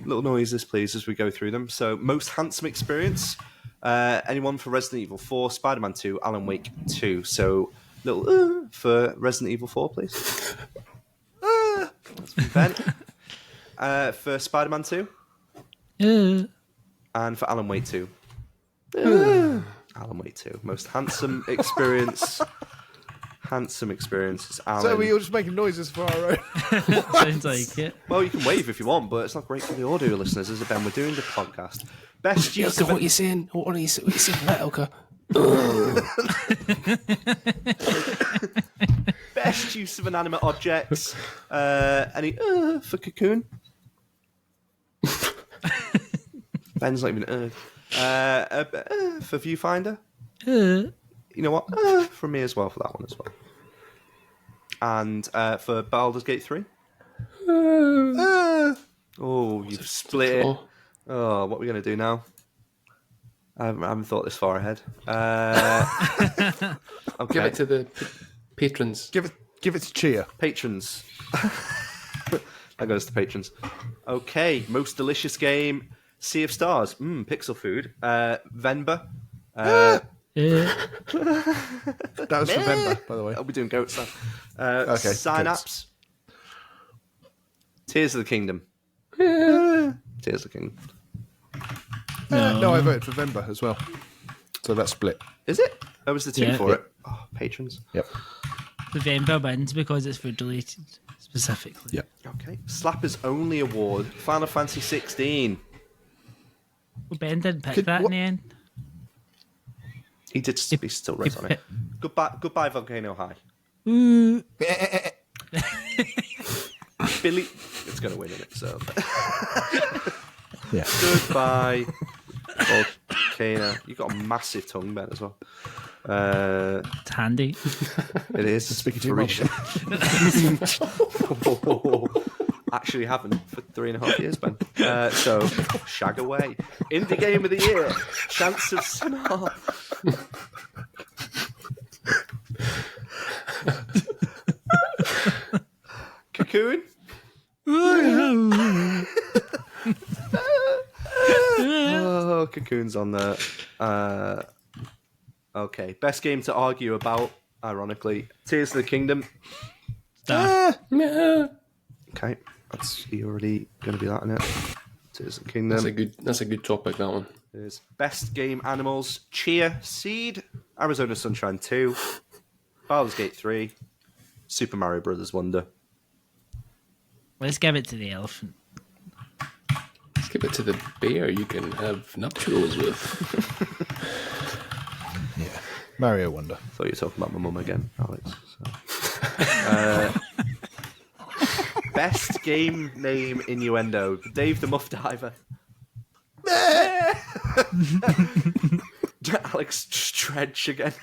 noises, please, as we go through them. So, most handsome experience. Anyone for Resident Evil 4, Spider-Man 2, Alan Wake 2. So, little for Resident Evil 4, please. That's from Ben. For Spider-Man 2 and for Alan Wake 2. Alan Wake 2. Most handsome experience. Handsome experience is Alan. So we're all just making noises for our own. Sounds like it. Well, you can wave if you want, but it's not great for the audio listeners, is it, Ben? We're doing the podcast. Best use Ilka, of what are you saying? What are you saying? What, Ilka? best use of inanimate objects. Any for Cocoon? Ben's not even for Viewfinder. You know what? From me as well for that one as well. And for Baldur's Gate 3. Oh, you've split it. Oh, what are we going to do now? I haven't thought this far ahead. Okay. Give it to the patrons. Give it to Chia. Patrons. That goes to patrons. Okay, most delicious game. Sea of Stars. Pixel food. Venba. That was for November, by the way. I'll be doing goat stuff. Okay, Synapse. Tears of the Kingdom. Tears of the Kingdom. No, I voted for November as well. So that's split. Is it? That was the two Yeah. for it. Oh, patrons. Yep. November wins because it's food related specifically. Yep. Okay. Slappers Only Award. Final Fantasy 16. Well, Ben didn't pick Could- that what- in the end. He did. He still wrote on it. Goodbye, Volcano High. Ooh. Billy. It's going to win, isn't it? So. Yeah. Goodbye, Volcano. You got a massive tongue, Ben, as well. It's handy. It is. Speaking to your mum. Actually haven't for 3.5 years, Ben. So, shag away. Indie Game of the Year. Chance of Snarl. Cocoon. Oh, Cocoon's on there. Okay, best game to argue about, ironically. Tears of the Kingdom. Star. Okay, that's you already going to be that in it. Tears of the Kingdom. That's a good topic, that one. There's Best Game Animals, Chia Seed, Arizona Sunshine 2, Baldur's Gate 3, Super Mario Brothers Wonder. Let's give it to the elephant. Let's give it to the bear you can have nuptials with. Yeah. Mario Wonder. Thought you were talking about my mum again, Alex. So. Best game name innuendo, Dave the Muff Diver. Alex Stretch again.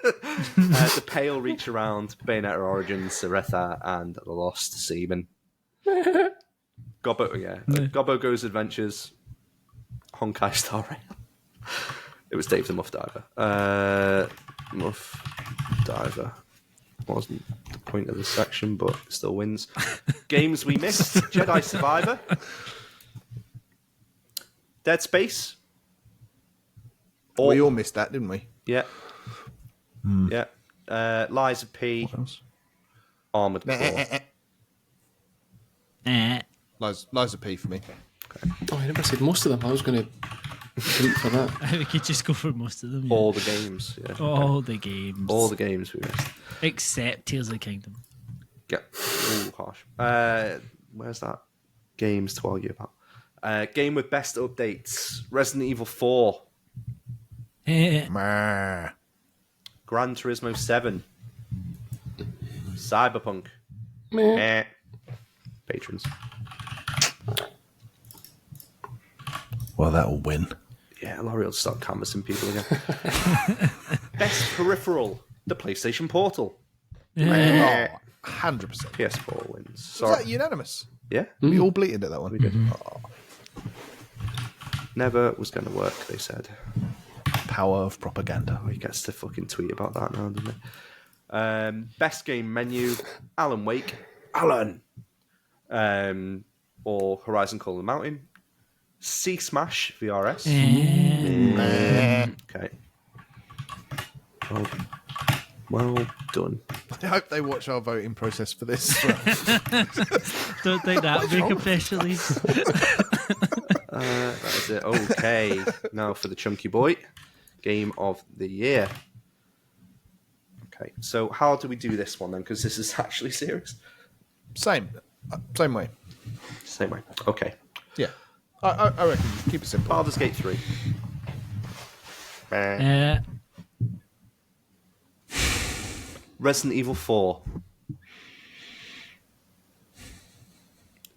The Pale Reach Around, Bayonetta Origins, Seretha, and The Lost Seaman. Gobbo Goes Adventures, Honkai Star Rail. It was Dave the Muff Diver. Muff Diver wasn't the point of the section, but it still wins. Games we missed: Jedi Survivor, Dead Space. We all missed that, didn't we? Yeah. Yeah. Lies of P. What else? Armored Core. Liza P for me. Oh, I never said most of them. I was going to root for that. We could just go for most of them. Yeah. All the games. Yeah. All the games. All the games we missed. Except Tears of the Kingdom. Yeah. Ooh, harsh. Where's that? Games to argue about. Game with best updates: Resident Evil 4, Meh. Gran Turismo 7, Cyberpunk. Meh. Meh. Patrons. Well, that'll win. Yeah, Laurie will start canvassing people again. Best peripheral: the PlayStation Portal. Yeah. Oh, 100%. PS4 wins. Was Sorry. that unanimous? Yeah, We all bleated at that one. We did. never was going to work. They said. Power of propaganda. Oh, he gets to fucking tweet about that now, doesn't he? Best game menu: Alan Wake, Alan, or Horizon Call of the Mountain, Sea Smash VRS. Okay. Well done. I hope they watch our voting process for this. as well. Don't think that'll make a press release. That is it. Okay. Now for the chunky boy. Game of the year. Okay. So how do we do this one then? Because this is actually serious. Same way. Same way. Okay. Yeah. I reckon just keep it simple. Baldur's Gate 3. Resident Evil 4.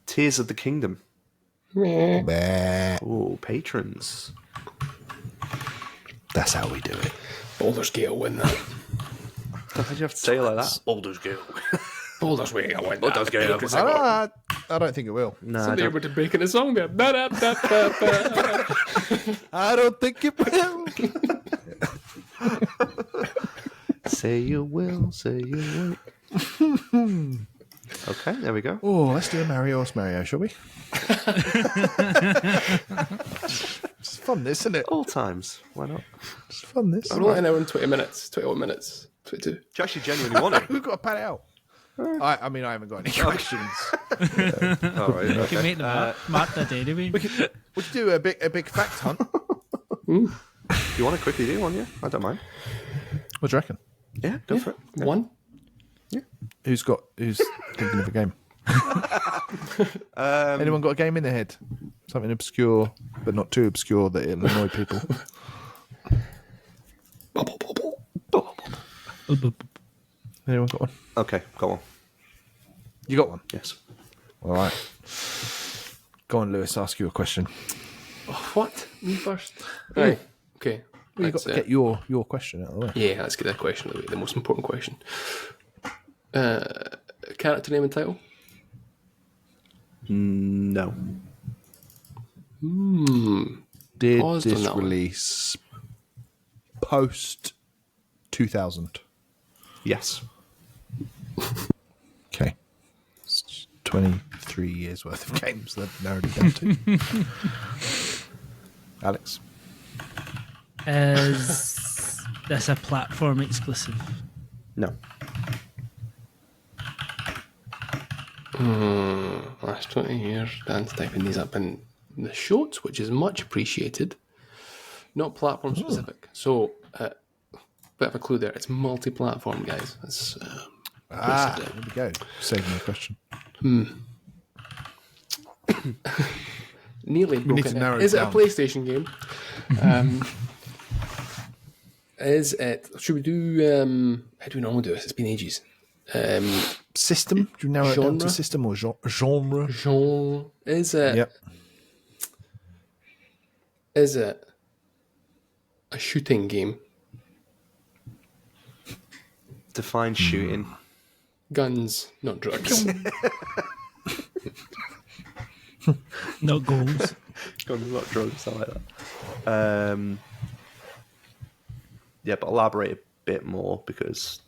Tears of the Kingdom. Bah. Oh, patrons. That's how we do it. Baldur's Gate will win that. Why do you have to say it like that? Baldur's Gate. Baldur's Gate will win Baldur's Gate. that. I don't think it will. No, I Somebody don't. able to break in a song there. I don't think it will. Say you will, say you won't. Okay, there we go. Oh, let's do a Mario shall we? It's fun, this, isn't it? All times. Why not? It's fun, this. We're only an hour and 20 minutes, 21 minutes, 22. Do you actually genuinely want it? We've got to pad it out. I mean, I haven't got any questions. All right. You Okay. can make the mark that anyway. We could do a big fact hunt. You want to quickly do one, yeah? I don't mind. What do you reckon? Yeah, go for it. One? Who's thinking of a game? Anyone got a game in their head? Something obscure, but not too obscure that it'll annoy people. Anyone got one? Okay, go on. You got one? Yes. All right. Go on, Lewis. Ask you a question. Oh, what? Me first? Right. Okay. Well, you've got to get your question out of the way. Yeah, let's get that question out of the way. The most important question. Character name and title? No. Did Paused on this that one. release post 2000? Yes. Okay. It's 23 years worth of games that narrowed it down to. Alex? Is this a platform exclusive? No. Last 20 years, Dan's typing these up in the shorts, which is much appreciated. Not platform specific. So, bit of a clue there. It's multi-platform, guys. That's There we go. Saving the question. nearly need broken. to narrow it Is it a down. PlayStation game? Is it? Should we do? How do we normally do this? It's been ages. System? Do you narrow it down Genre? to system or genre? Genre. Is it? Yep. Is it a shooting game? Define shooting. Guns, not drugs. Not goals. Guns, not drugs. I like that. Yeah, but elaborate a bit more because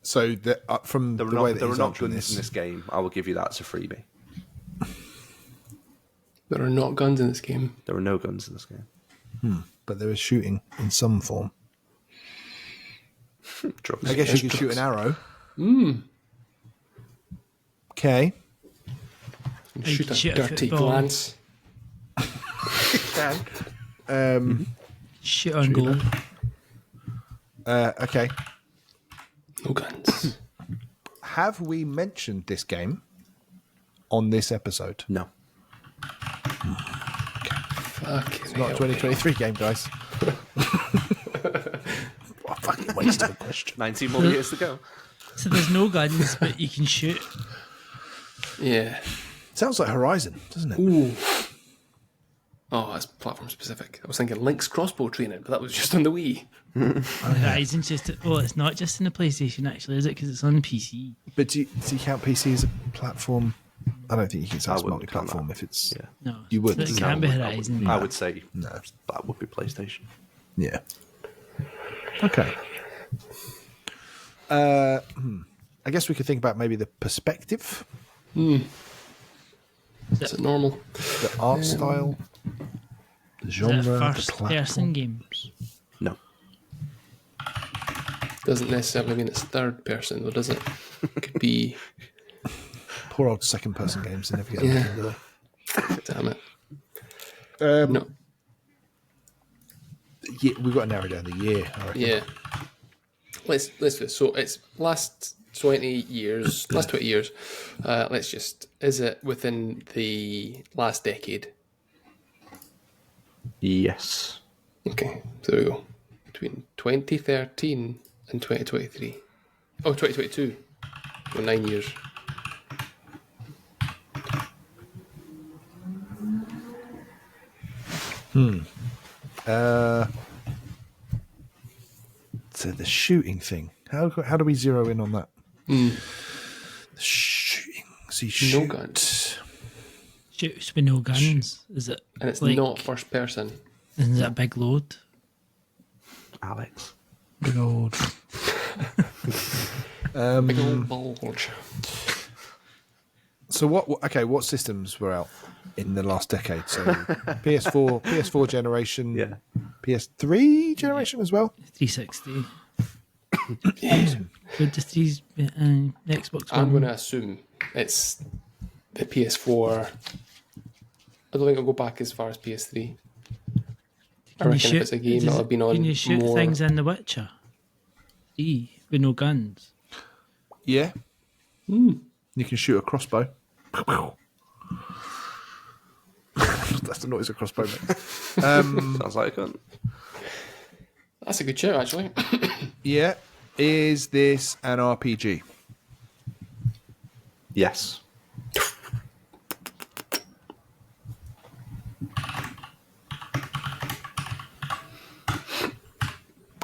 So from there the are way not, that there are he's not answering guns in this game. I will give you that as a freebie. There are not guns in this game. There are no guns in this game. but there is shooting in some form. Drugs. I guess you could shoot an arrow. Okay. Shoot a shoot a dirty football. glance. Shit on goal. Okay. No guns. Have we mentioned this game on this episode? No. Fucking Not a hell. 2023 game, guys. What a fucking waste of a question. 19 more years to go. So there's no guns, but you can shoot. Yeah. Sounds like Horizon, doesn't it? Ooh. Oh, that's platform specific. I was thinking Link's crossbow training, but that was just on the Wii. Horizon's just. Well, it's not just in the PlayStation, actually, is it? Because it's on PC. But do you count PC as a platform? I don't think you can say it's wouldn't count multi-platform that. if it's... Yeah. No, You wouldn't. It No, can't be I Horizon. I would say that would be PlayStation. Yeah. Okay. I guess we could think about maybe the perspective, Is it normal? the art style, the Is genre, it a the first platform. person game? No. Doesn't necessarily mean it's third person, though, does it? Could be. Poor old second-person games. They never get anything, do they? Damn it. Um, No. Yeah, we've got to narrow down the year. I reckon. Yeah. Let's do this. So it's last 20 years. Let's just. Is it within the last decade? Yes. Okay, so there we go. Between 2013 and 2023. Oh, 2022. So 9 years. So the shooting thing. How do we zero in on that? The shooting. So you shoot. guns. Shoots with no guns. Is it? And it's like, not first person. Is it a big load? Alex. Good old. Big old bulge. So what systems were out in the last decade? So PS4 generation, Yeah. PS3 generation as well. 360. Yeah. With the threes, Xbox One. I'm going to assume it's the PS4. I don't think I'll go back as far as PS3. I reckon if it's a game that'll have been on Can you shoot more... things in The Witcher? With no guns. Yeah. You can shoot a crossbow. That's the noise a crossbow makes. Sounds like a gun. That's a good shout, actually. Yeah. Is this an RPG? Yes.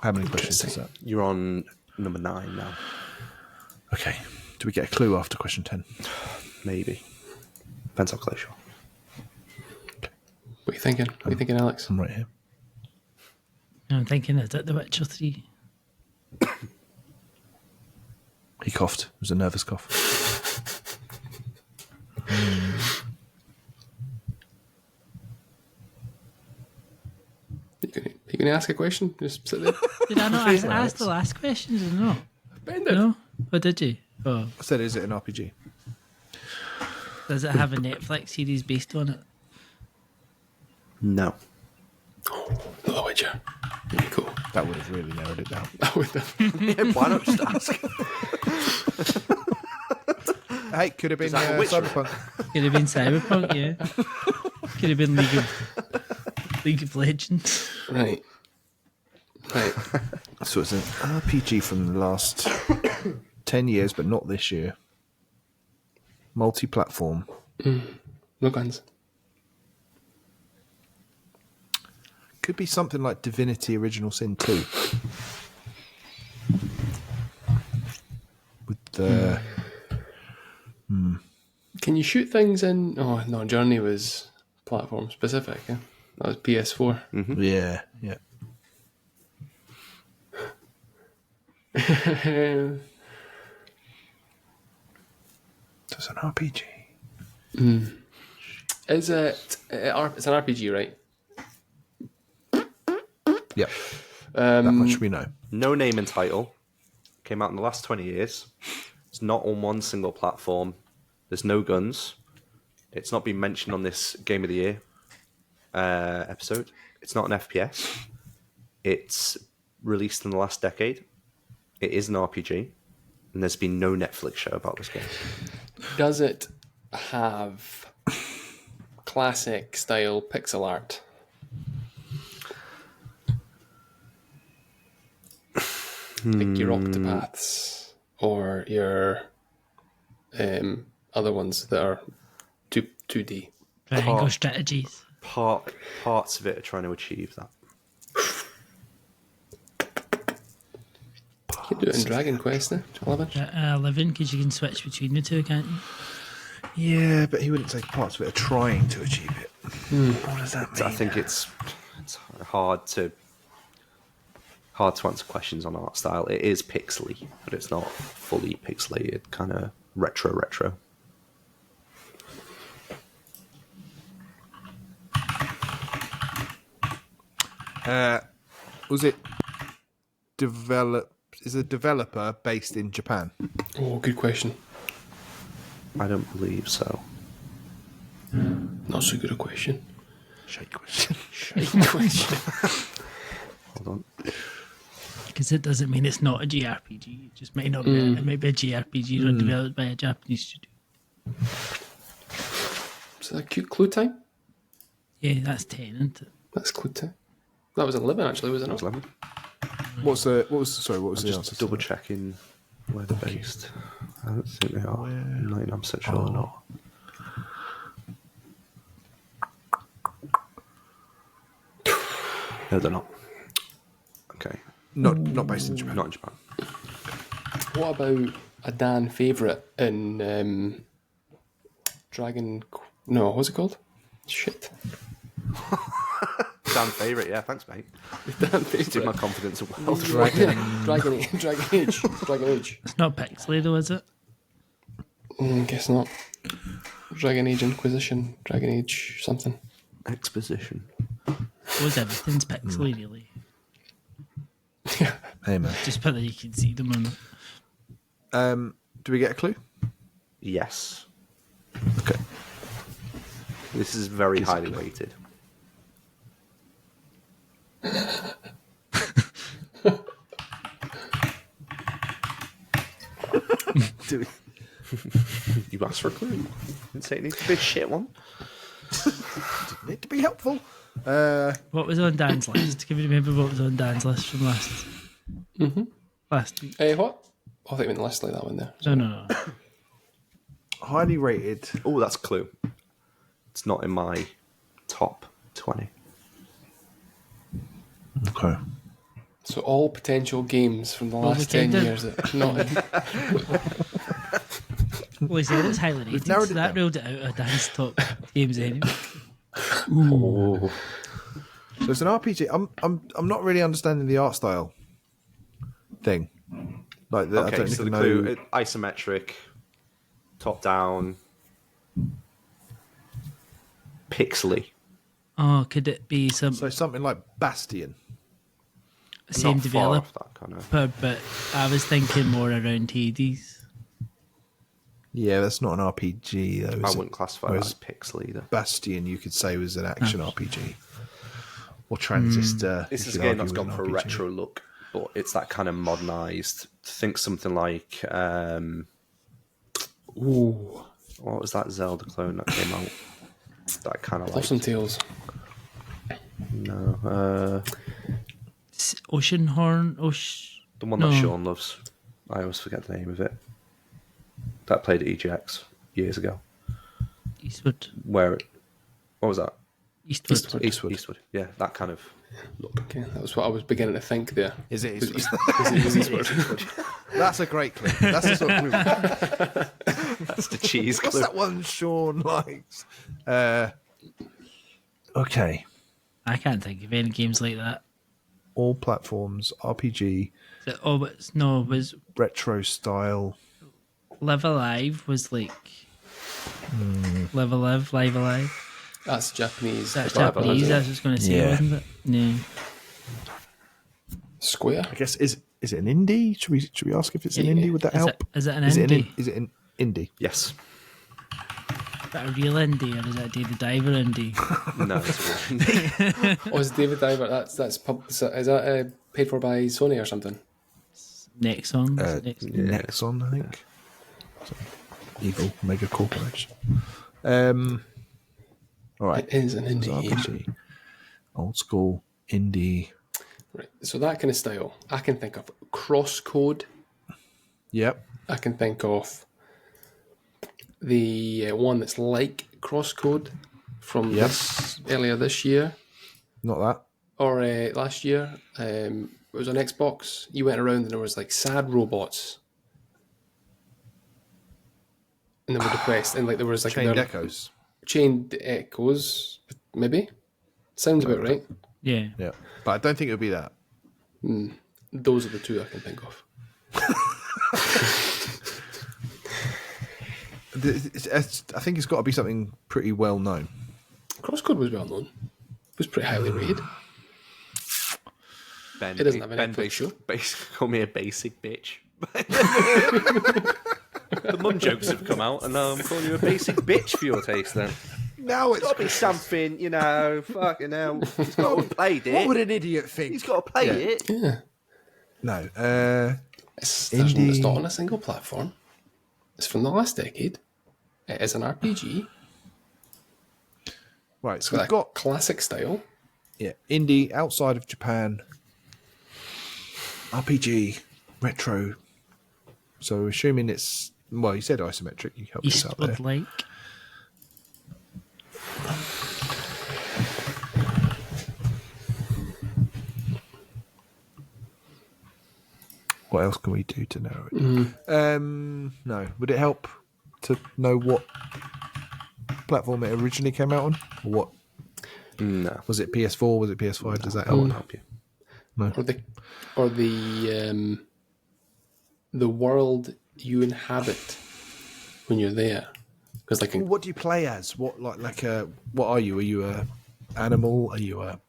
How many questions is that? You're on number 9 now. Okay. Do we get a clue after question 10? Maybe. Depends how close you are. What are you thinking? What are you thinking, Alex? I'm right here. I'm thinking, is it The Witcher 3? He coughed. It was a nervous cough. You going to ask a question? Just sit there. Did I not ask the last question? Did I not? Bend it. No? Or did you? Oh. I said, is it an RPG? Does it have a Netflix series based on it? No. The Witcher. Really cool. That would have really narrowed it down. That would have... Yeah, why not just ask? Hey, could have been that a Witcher? Cyberpunk. Could have been Cyberpunk, yeah. Could have been League of Legends. Right. So it's an RPG from the last 10 years, but not this year. Multi-platform. No guns. Could be something like Divinity Original Sin 2. With the... Can you shoot things in... Oh, no, Journey was platform specific, yeah? That was PS4. Yeah. So it's an RPG. Is it... It's an RPG, right? Yep. That much we know. No name and title. Came out in the last 20 years. It's not on one single platform. There's no guns. It's not been mentioned on this Game of the Year episode. It's not an FPS. It's released in the last decade. It is an RPG. And there's been no Netflix show about this game. Does it have classic style pixel art? Like your Octopaths or your other ones that are 2D. Triangle strategies. Parts of it are trying to achieve that. You can do it in Dragon Quest now, 11. 11, because you can switch between the two, can't you? Yeah, but he wouldn't say parts of it are trying to achieve it. What does that mean? I think it's hard to answer questions on art style. It is pixely, but it's not fully pixelated. Kind of retro. Was it is a developer based in Japan? Oh, good question. I don't believe so. Not so good a question. Shake question. Question. Hold on. Because it doesn't mean it's not a JRPG. It just may not be. It may be a JRPG not developed by a Japanese studio. Is that a cute clue time? Yeah, that's 10, isn't it? That's clue time. That was 11 actually, was it not? Lemon. What was the answer? Just double checking where they're based. I don't think they are. 99% sure they're not. No, they're not. Okay. Not based in Japan. Not in Japan. What about a Dan favourite in Dragon... No, what's it called? Shit. Dan favourite. Yeah, thanks, mate. Dan Did my favourite. confidence well. Dragon Age. It's not Pixley though, is it? Guess not. Dragon Age Inquisition. Dragon Age something. Exposition. Suppose everything's Pixley, really. Hey, man. Just whether you can see them or not. Do we get a clue? Yes. Okay. This is very highly weighted. Do you asked for a clue? Didn't say it needs to be a shit one. Didn't it to be helpful? What was on Dan's list? Can you remember what was on Dan's list from last week? What? Oh, I think we meant list like that one there. No. Highly rated. Oh, that's a clue. It's not in my top 20. Okay. So all potential games from the Well, last we 10 kinda- years that are not in. Well, he said it's highly rated, narrowed so it that down. ruled it out of Dan's top games anyway. Oh. So it's an RPG. I'm not really understanding the art style thing. Like I Okay, don't so the even know. clue, isometric, top down, pixely. Oh, could it be some So something like Bastion. same Not far off developer? that kind of. But I was thinking more around Hades. Yeah, that's not an RPG though. I Is it? wouldn't classify that Whereas as pixely either. Bastion, you could say, was an action RPG. Or Transistor. This you is a could game argue that's was gone an for a RPG. retro look, but it's that kind of modernized. Think something like, Ooh. what was that Zelda clone that came out? That kind of like, Blossom Tales. no, Oceanhorn. the one No. that Sean loves. I always forget the name of it. That played at EGX years ago. Eastwood. What was that? Eastwood. Eastwood. Yeah, that kind of look. Okay, that was what I was beginning to think there. Is it? Was Eastwood. That's a great clue. That's the sort of clue. That's the cheese What's clue. that one Sean likes? Okay. I can't think of any games like that. All platforms, RPG, Was retro style. Live Alive was like Live Alive, Live Alive. That's Japanese. That's Live Alive, Japanese. isn't it? I was just going to say, Yeah. wasn't it? No. Square. I guess is it an indie? Should we ask if it's an indie? Would that help? Is it an Is it indie? is it an indie? Yes. Is that a real indie or is that a David Diver indie? No, it's a Oh, it's David Diver. Is that paid for by Sony or something? Nexon. Nexon, I think. So, evil mega corporation. All right. It is an indie game. RPG. Old school indie. Right. So that kind of style, I can think of CrossCode. Yep. I can think of the one that's like CrossCode from earlier this year Not that. or last year. It was on Xbox. You went around and there was like sad robots, and they were depressed, and like there was like Chained their- Echoes. Chained Echoes, maybe. Sounds about right. Yeah. Yeah. But I don't think it would be that. Those are the two I can think of. I think it's got to be something pretty well known. CrossCode was well known. It was pretty highly rated. Ben, It doesn't have an Ben input basically call me a basic bitch. The mum jokes have come out, and now I'm calling you a basic bitch for your taste. Then Now it's got to be something, fucking hell. He's got to have played it. what would an idiot think? He's got to play it. Yeah. No. It's Indie. not on a single platform. It's from the last decade. It is an RPG. Right. It's So got we've that got classic style. indie outside of Japan. RPG retro. So assuming it's you said isometric. You helped us out there. Eastwood Lake. What else can we do to narrow it? No. Would it help to know what platform it originally came out on? Or what No, Was it PS4? Was it PS5? Does that I won't help? help you. Or the world you inhabit when you're there. Because like What do you play as? What what are you? Are you a animal? Are you a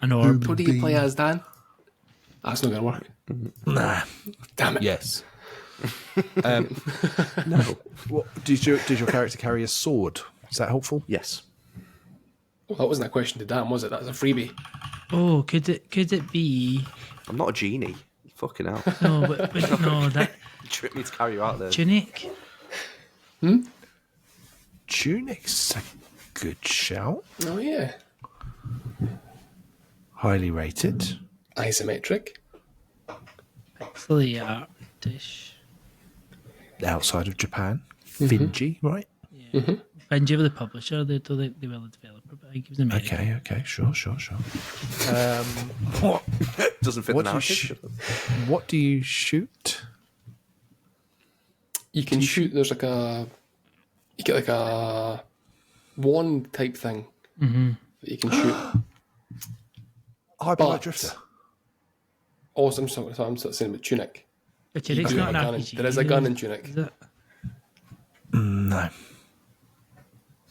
An orb. what do you play as, Dan? That's not gonna work. nah? Damn it. Yes. No. What does your character carry a sword? Is that helpful? Yes. Well, that wasn't a question to Dan, was it? That's a freebie. Oh, could it be? I'm not a genie. Fucking hell. No, but no, that You tricked me to carry you out there. tunic. Tunic's a good shout. Oh yeah. Highly rated. Isometric. Pixely art-ish. Outside of Japan. Finji, right? Benji were the publisher. They were the developer, but I think it was American. Okay. Sure. Doesn't fit What the do you narrative. What do you shoot? You can shoot. There's like a. You get like a wand type thing that you can shoot. Hyperlight But- Drifter. Awesome. So I'm sort of saying about Tunic. But You Tunic's do not have an a gun in- RPG. there is a gun in Tunic. Is it? No.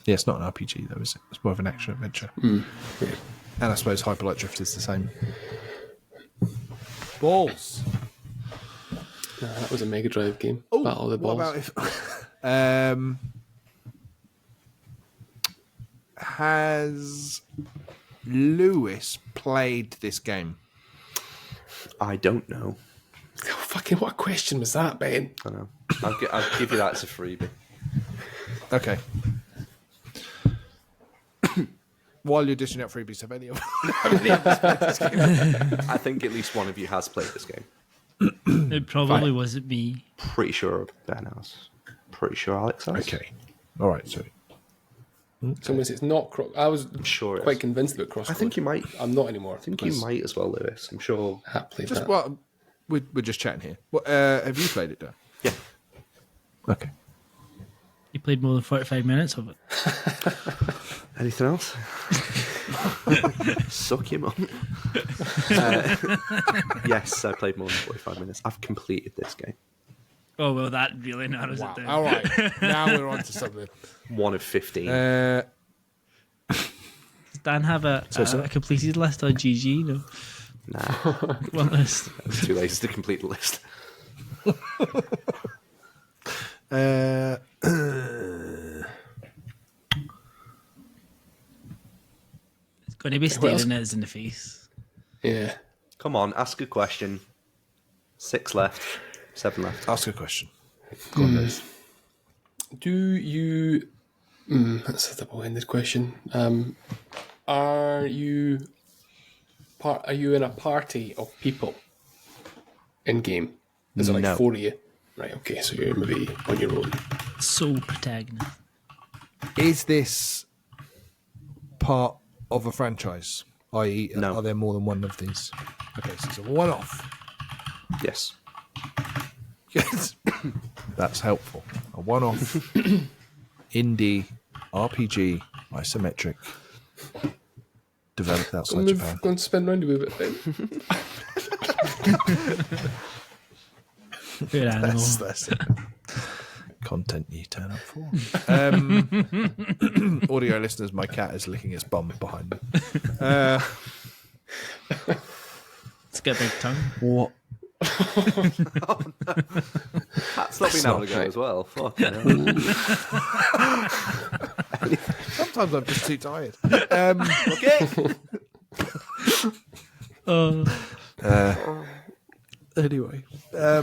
Yeah, it's not an RPG though, is it? It's more of an action adventure. Yeah. And I suppose Hyperlight Drifter is the same. Balls. No, that was a Mega Drive game. Oh, Battle of the Balls. what about if? Has Lewis played this game? I don't know. Oh, fucking what question was that, Ben? I know. I'll give you that as a freebie. Okay. While you're dishing out freebies, have any of I think at least one of you has played this game. It probably wasn't me. Pretty sure Ben has. Pretty sure Alex has. Okay. All right. So Someone says it's not Cross. I was Sure it quite is. convinced about Cross. I think you might. I'm not anymore. I think you might as well, Lewis. I'm sure. Have played just that. well, we're just chatting here. What, have you played it, Dan? Yeah. Okay. You played more than 45 minutes of it. Anything else? Suck your mum. Yes, I played more than 45 minutes. I've completed this game. Oh, well, that really narrows it down. All right. Now we're on to something. One of 15. Does Dan have a sorry? completed list on GG? No. Nah, One list. I'm too lazy to complete the list. It's going to be staring us in the face. Yeah. Come on, ask a question. 6 left. 7 left. Ask a question. Go on, Lewis. Do you? That's a double-ended question. Are you in a party of people in game? Is it like No. 4 of you? Right. Okay. So you're maybe on your own. Sole protagonist. Is this part of a franchise? I.e., No. are there more than one of these? Okay, so it's a one-off. Yes. Yes. That's helpful. A one-off indie RPG isometric developed outside Japan. Going to spin round a wee bit then. Good animal. That's it. Content you turn up for. Audio listeners, my cat is licking its bum behind me. It's got a big tongue. What? That's not been having a go right. as well. Fucking hell. Sometimes I'm just too tired. Okay. Anyway, A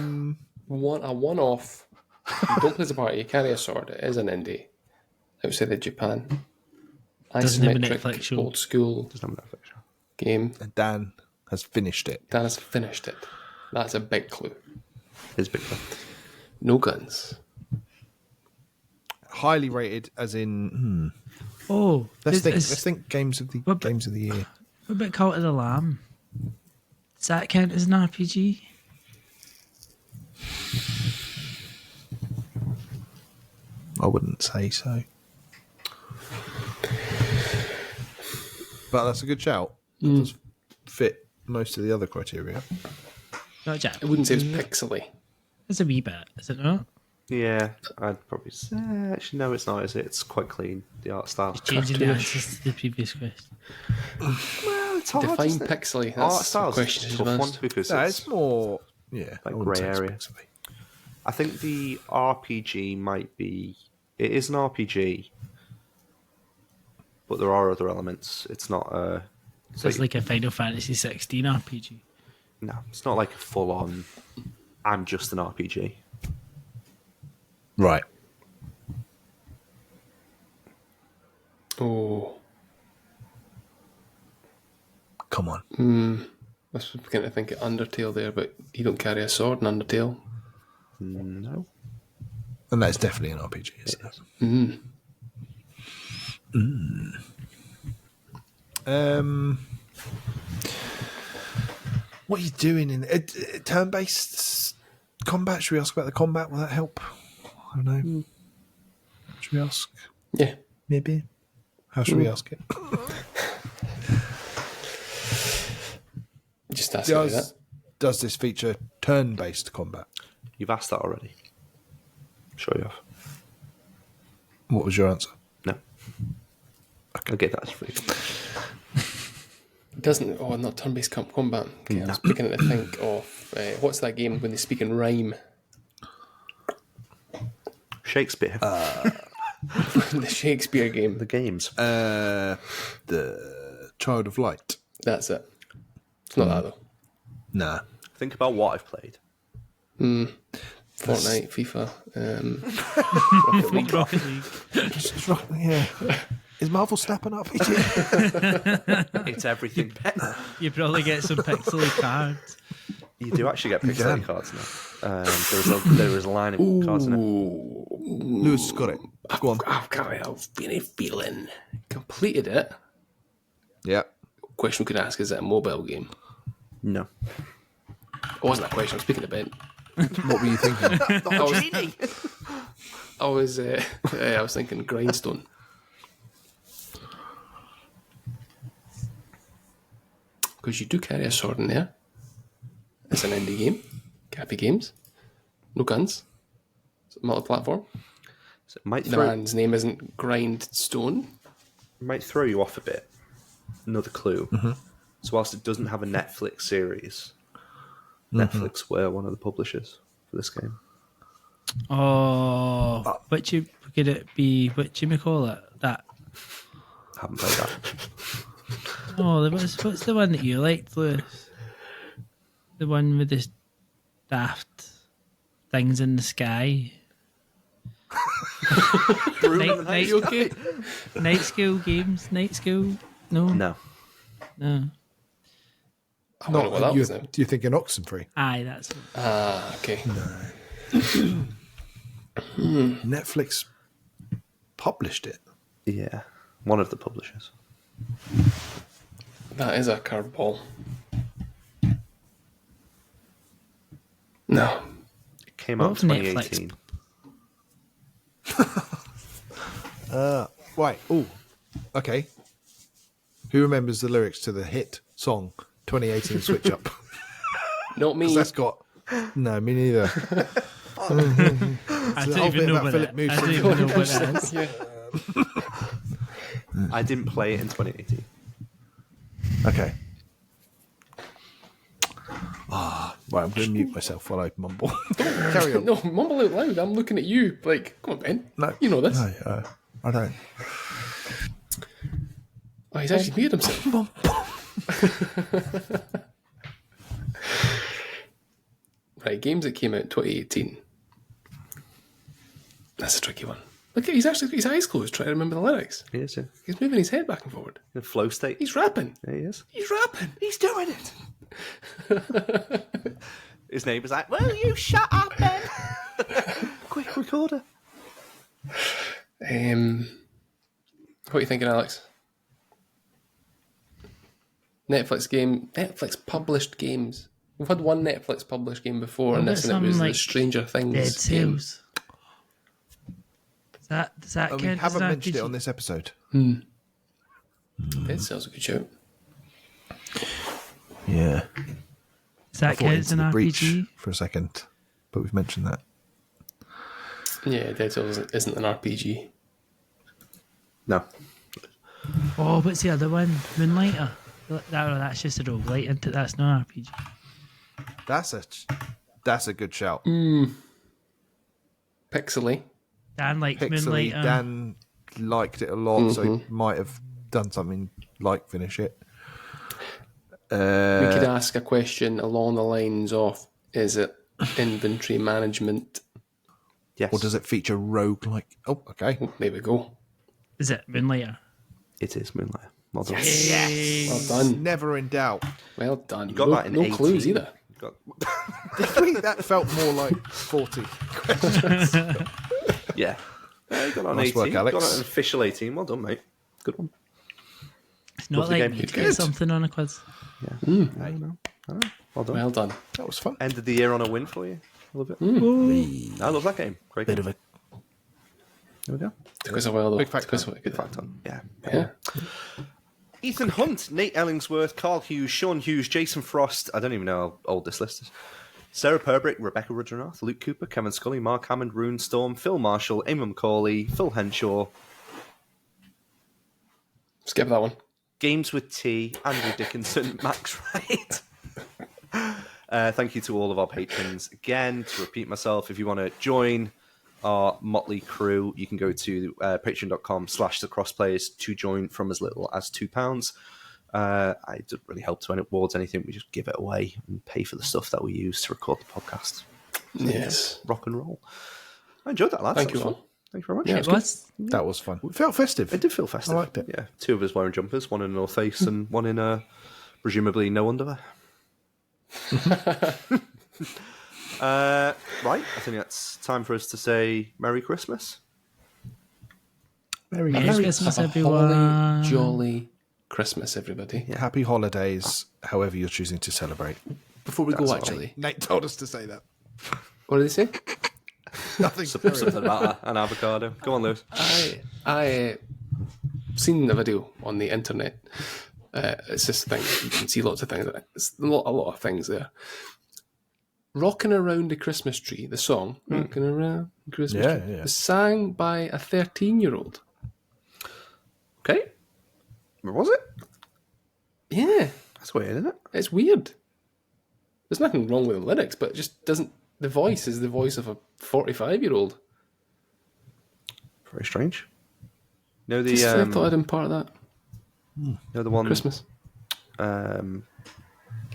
one-off. You don't play as a party. You carry a sword. It is an indie outside of Japan. Doesn't have a Isometric, Netflix show. old school Just having a picture. game. Dan has finished it. Dan has finished it. That's a big clue. His big one. No guns. Highly rated, as in. Oh, Let's is- think games of the What- games of the year. what about Cult of the Lamb? Does that count as an RPG? I wouldn't say so. but that's a good shout. It does fit most of the other criteria. Not Jack. I wouldn't say it's pixely. It's a wee bit, is it not? Yeah, I'd probably say. Actually, no, it's not, is it? It's quite clean, the art style. Changing the answers to the previous question. Well, it's hard. Define isn't it? pixely. Art That's the style's question. a is tough one asked. because No, it's, it's more, yeah, like I wouldn't grey say it's area. pixely. I think the RPG might be. It is an RPG, but there are other elements. It's not a. So it's like a Final Fantasy 16 RPG. No, it's not like a full-on. I'm just an RPG. Right. Oh, Come on. I was beginning to think of Undertale there, but you don't carry a sword in Undertale. No. And that's definitely an RPG, isn't it? What are you doing in turn-based combat? Should we ask about the combat? Will that help? I don't know. Should we ask? Yeah. Maybe. How should we ask it? Just ask me that. Does this feature turn-based combat? You've asked that already. I'm sure you have. What was your answer? No. Okay, that's free. It doesn't. Oh, not turn-based combat. Okay, I was beginning to think of what's that game when they speak in rhyme? Shakespeare. The Shakespeare game. The games. The Child of Light. That's it. It's not that though. Nah. Think about what I've played. Fortnite, FIFA. Rocket League. Yeah. Is Marvel Snap an RPG? It's everything. You probably get some pixely cards. You do actually get pixelated cards now. There is a line of cards in it. Lewis has got it. Go on. I've been a feeling. Completed it. Yeah. Question we could ask: is it a mobile game? No. It wasn't a question. I'm speaking about. What were you thinking? I was thinking Grindstone. Because you do carry a sword in there. It's an indie game. Cappy Games. No guns. It's multi-platform. So it might The throw, man's name isn't Grindstone. might throw you off a bit. Another clue. So whilst it doesn't have a Netflix series, Netflix were one of the publishers for this game. Oh, what could it be? What you may call it? That. Haven't played that. Oh, what's the one that you liked, Lewis? The one with the daft things in the sky. Night Okay. Night school games. Night school. No. No. I don't know what that was now. Do you think an Oxenfree? Aye, that's it. Okay. Netflix published it. Yeah. One of the publishers. That is a curveball. No. It came out in What of 2018. Right. Oh, okay. Who remembers the lyrics to the hit song 2018 Switch Up? Not me. 'Cause that's got... No, me neither. I the don't whole even bit know about what Philip it. Moose I don't and even know what it is. Yeah. I didn't play it in 2018. Okay. Right, I'm going to mute myself while I mumble. Carry on. No, mumble out loud. I'm looking at you. Like, come on, Ben. No, You know this. No, I don't. Oh, he's actually muted himself. Right, games that came out in 2018. That's a tricky one. Look at his eyes closed trying to remember the lyrics. He is, yeah. He's moving his head back and forward. In flow state. He's rapping. Yeah, he is. He's rapping. He's doing it. His neighbour's like, "Will you shut up, Ben?" Quick recorder. What are you thinking, Alex? Netflix published games. We've had one Netflix published game before, and What this about and it was some, the like, Stranger Things Dead game. Cells. Does that We count as haven't an mentioned it RPG? on this episode. Dead Cells a good shout. Yeah. Does that count as an Into the Breach RPG? for a second, but we've mentioned that. Yeah, Dead Cells isn't an RPG. No. Oh, what's the other one? Moonlighter. That's just a roguelite, isn't it? That's not an RPG. That's a good shout. Pixely. Dan likes Pixely, Moonlighter. Dan liked it a lot, so he might have done something like finish it. We could ask a question along the lines of, is it inventory management? Yes. Or does it feature roguelike? Oh, okay. There we go. Is it Moonlighter? It is Moonlighter. Well done. Well done. Never in doubt. Well done. got no that in no 18. clues either. You got- I think that felt more like 40 questions. yeah. You got on Nice 18. work, Alex. Got an official 18. Well done, mate. Good one. It's not Lovely like game. me to Good. get something on a quiz. I know. Well done. Well done. That was fun. Ended the year on a win for you. I love it. I love that game. Great Bit game. of a There we go. Took us a while though. Big fact Took us a on. while. Good. Fact on. Yeah. Yeah. Ethan Hunt, Nate Ellingsworth, Carl Hughes, Sean Hughes, Jason Frost. I don't even know how old this list is. Sarah Perbrick, Rebecca Rudgenath, Luke Cooper, Kevin Scully, Mark Hammond, Rune Storm, Phil Marshall, Eamon Macaulay, Phil Henshaw, Skip that one. Games with T, Andrew Dickinson, Max Wright. Thank you to all of our patrons. Again, to repeat myself, if you want to join our motley crew, you can go to patreon.com/thecrossplayers to join from as little as £2. It doesn't really help towards anything. We just give it away and pay for the stuff that we use to record the podcast. Yes. Rock and roll. I enjoyed that, lads. Thank That you was fun. all. Thank you very much. Yeah, It was. that was fun. It felt festive. It did feel festive. I liked it. Yeah, two of us wearing jumpers, one in North Face and one in presumably no underwear. Right, I think that's time for us to say Merry Christmas. Merry Merry Christmas, Have a everyone. holly jolly Christmas, everybody. Happy holidays, however you're choosing to celebrate. Before we That's go, all. actually, Nate told us to say that. what did they say? Nothing. Something about an avocado. Go on, Lewis. I seen the video on the internet. It's this thing. You can see lots of things. It's a lot of things there. Rocking Around the Christmas Tree, the song, Rocking Around the Christmas Yeah, Tree, yeah. was sang by a 13-year-old. Okay. Where was it? Yeah, That's weird, isn't it? it's weird. There's nothing wrong with the lyrics, but it just doesn't. The voice is the voice of a 45-year-old. Very strange. You know the Just, I thought I'd impart that. you know the one Christmas.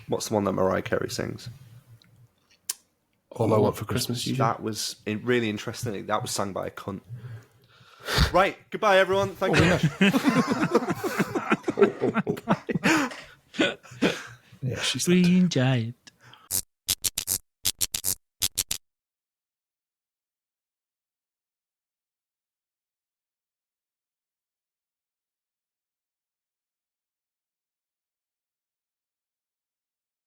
what's the one that Mariah Carey sings? All I want for Christmas. usually. That was really interesting. That was sung by a cunt. Right, goodbye everyone. Thank you very much. Yeah, she's Green Giant.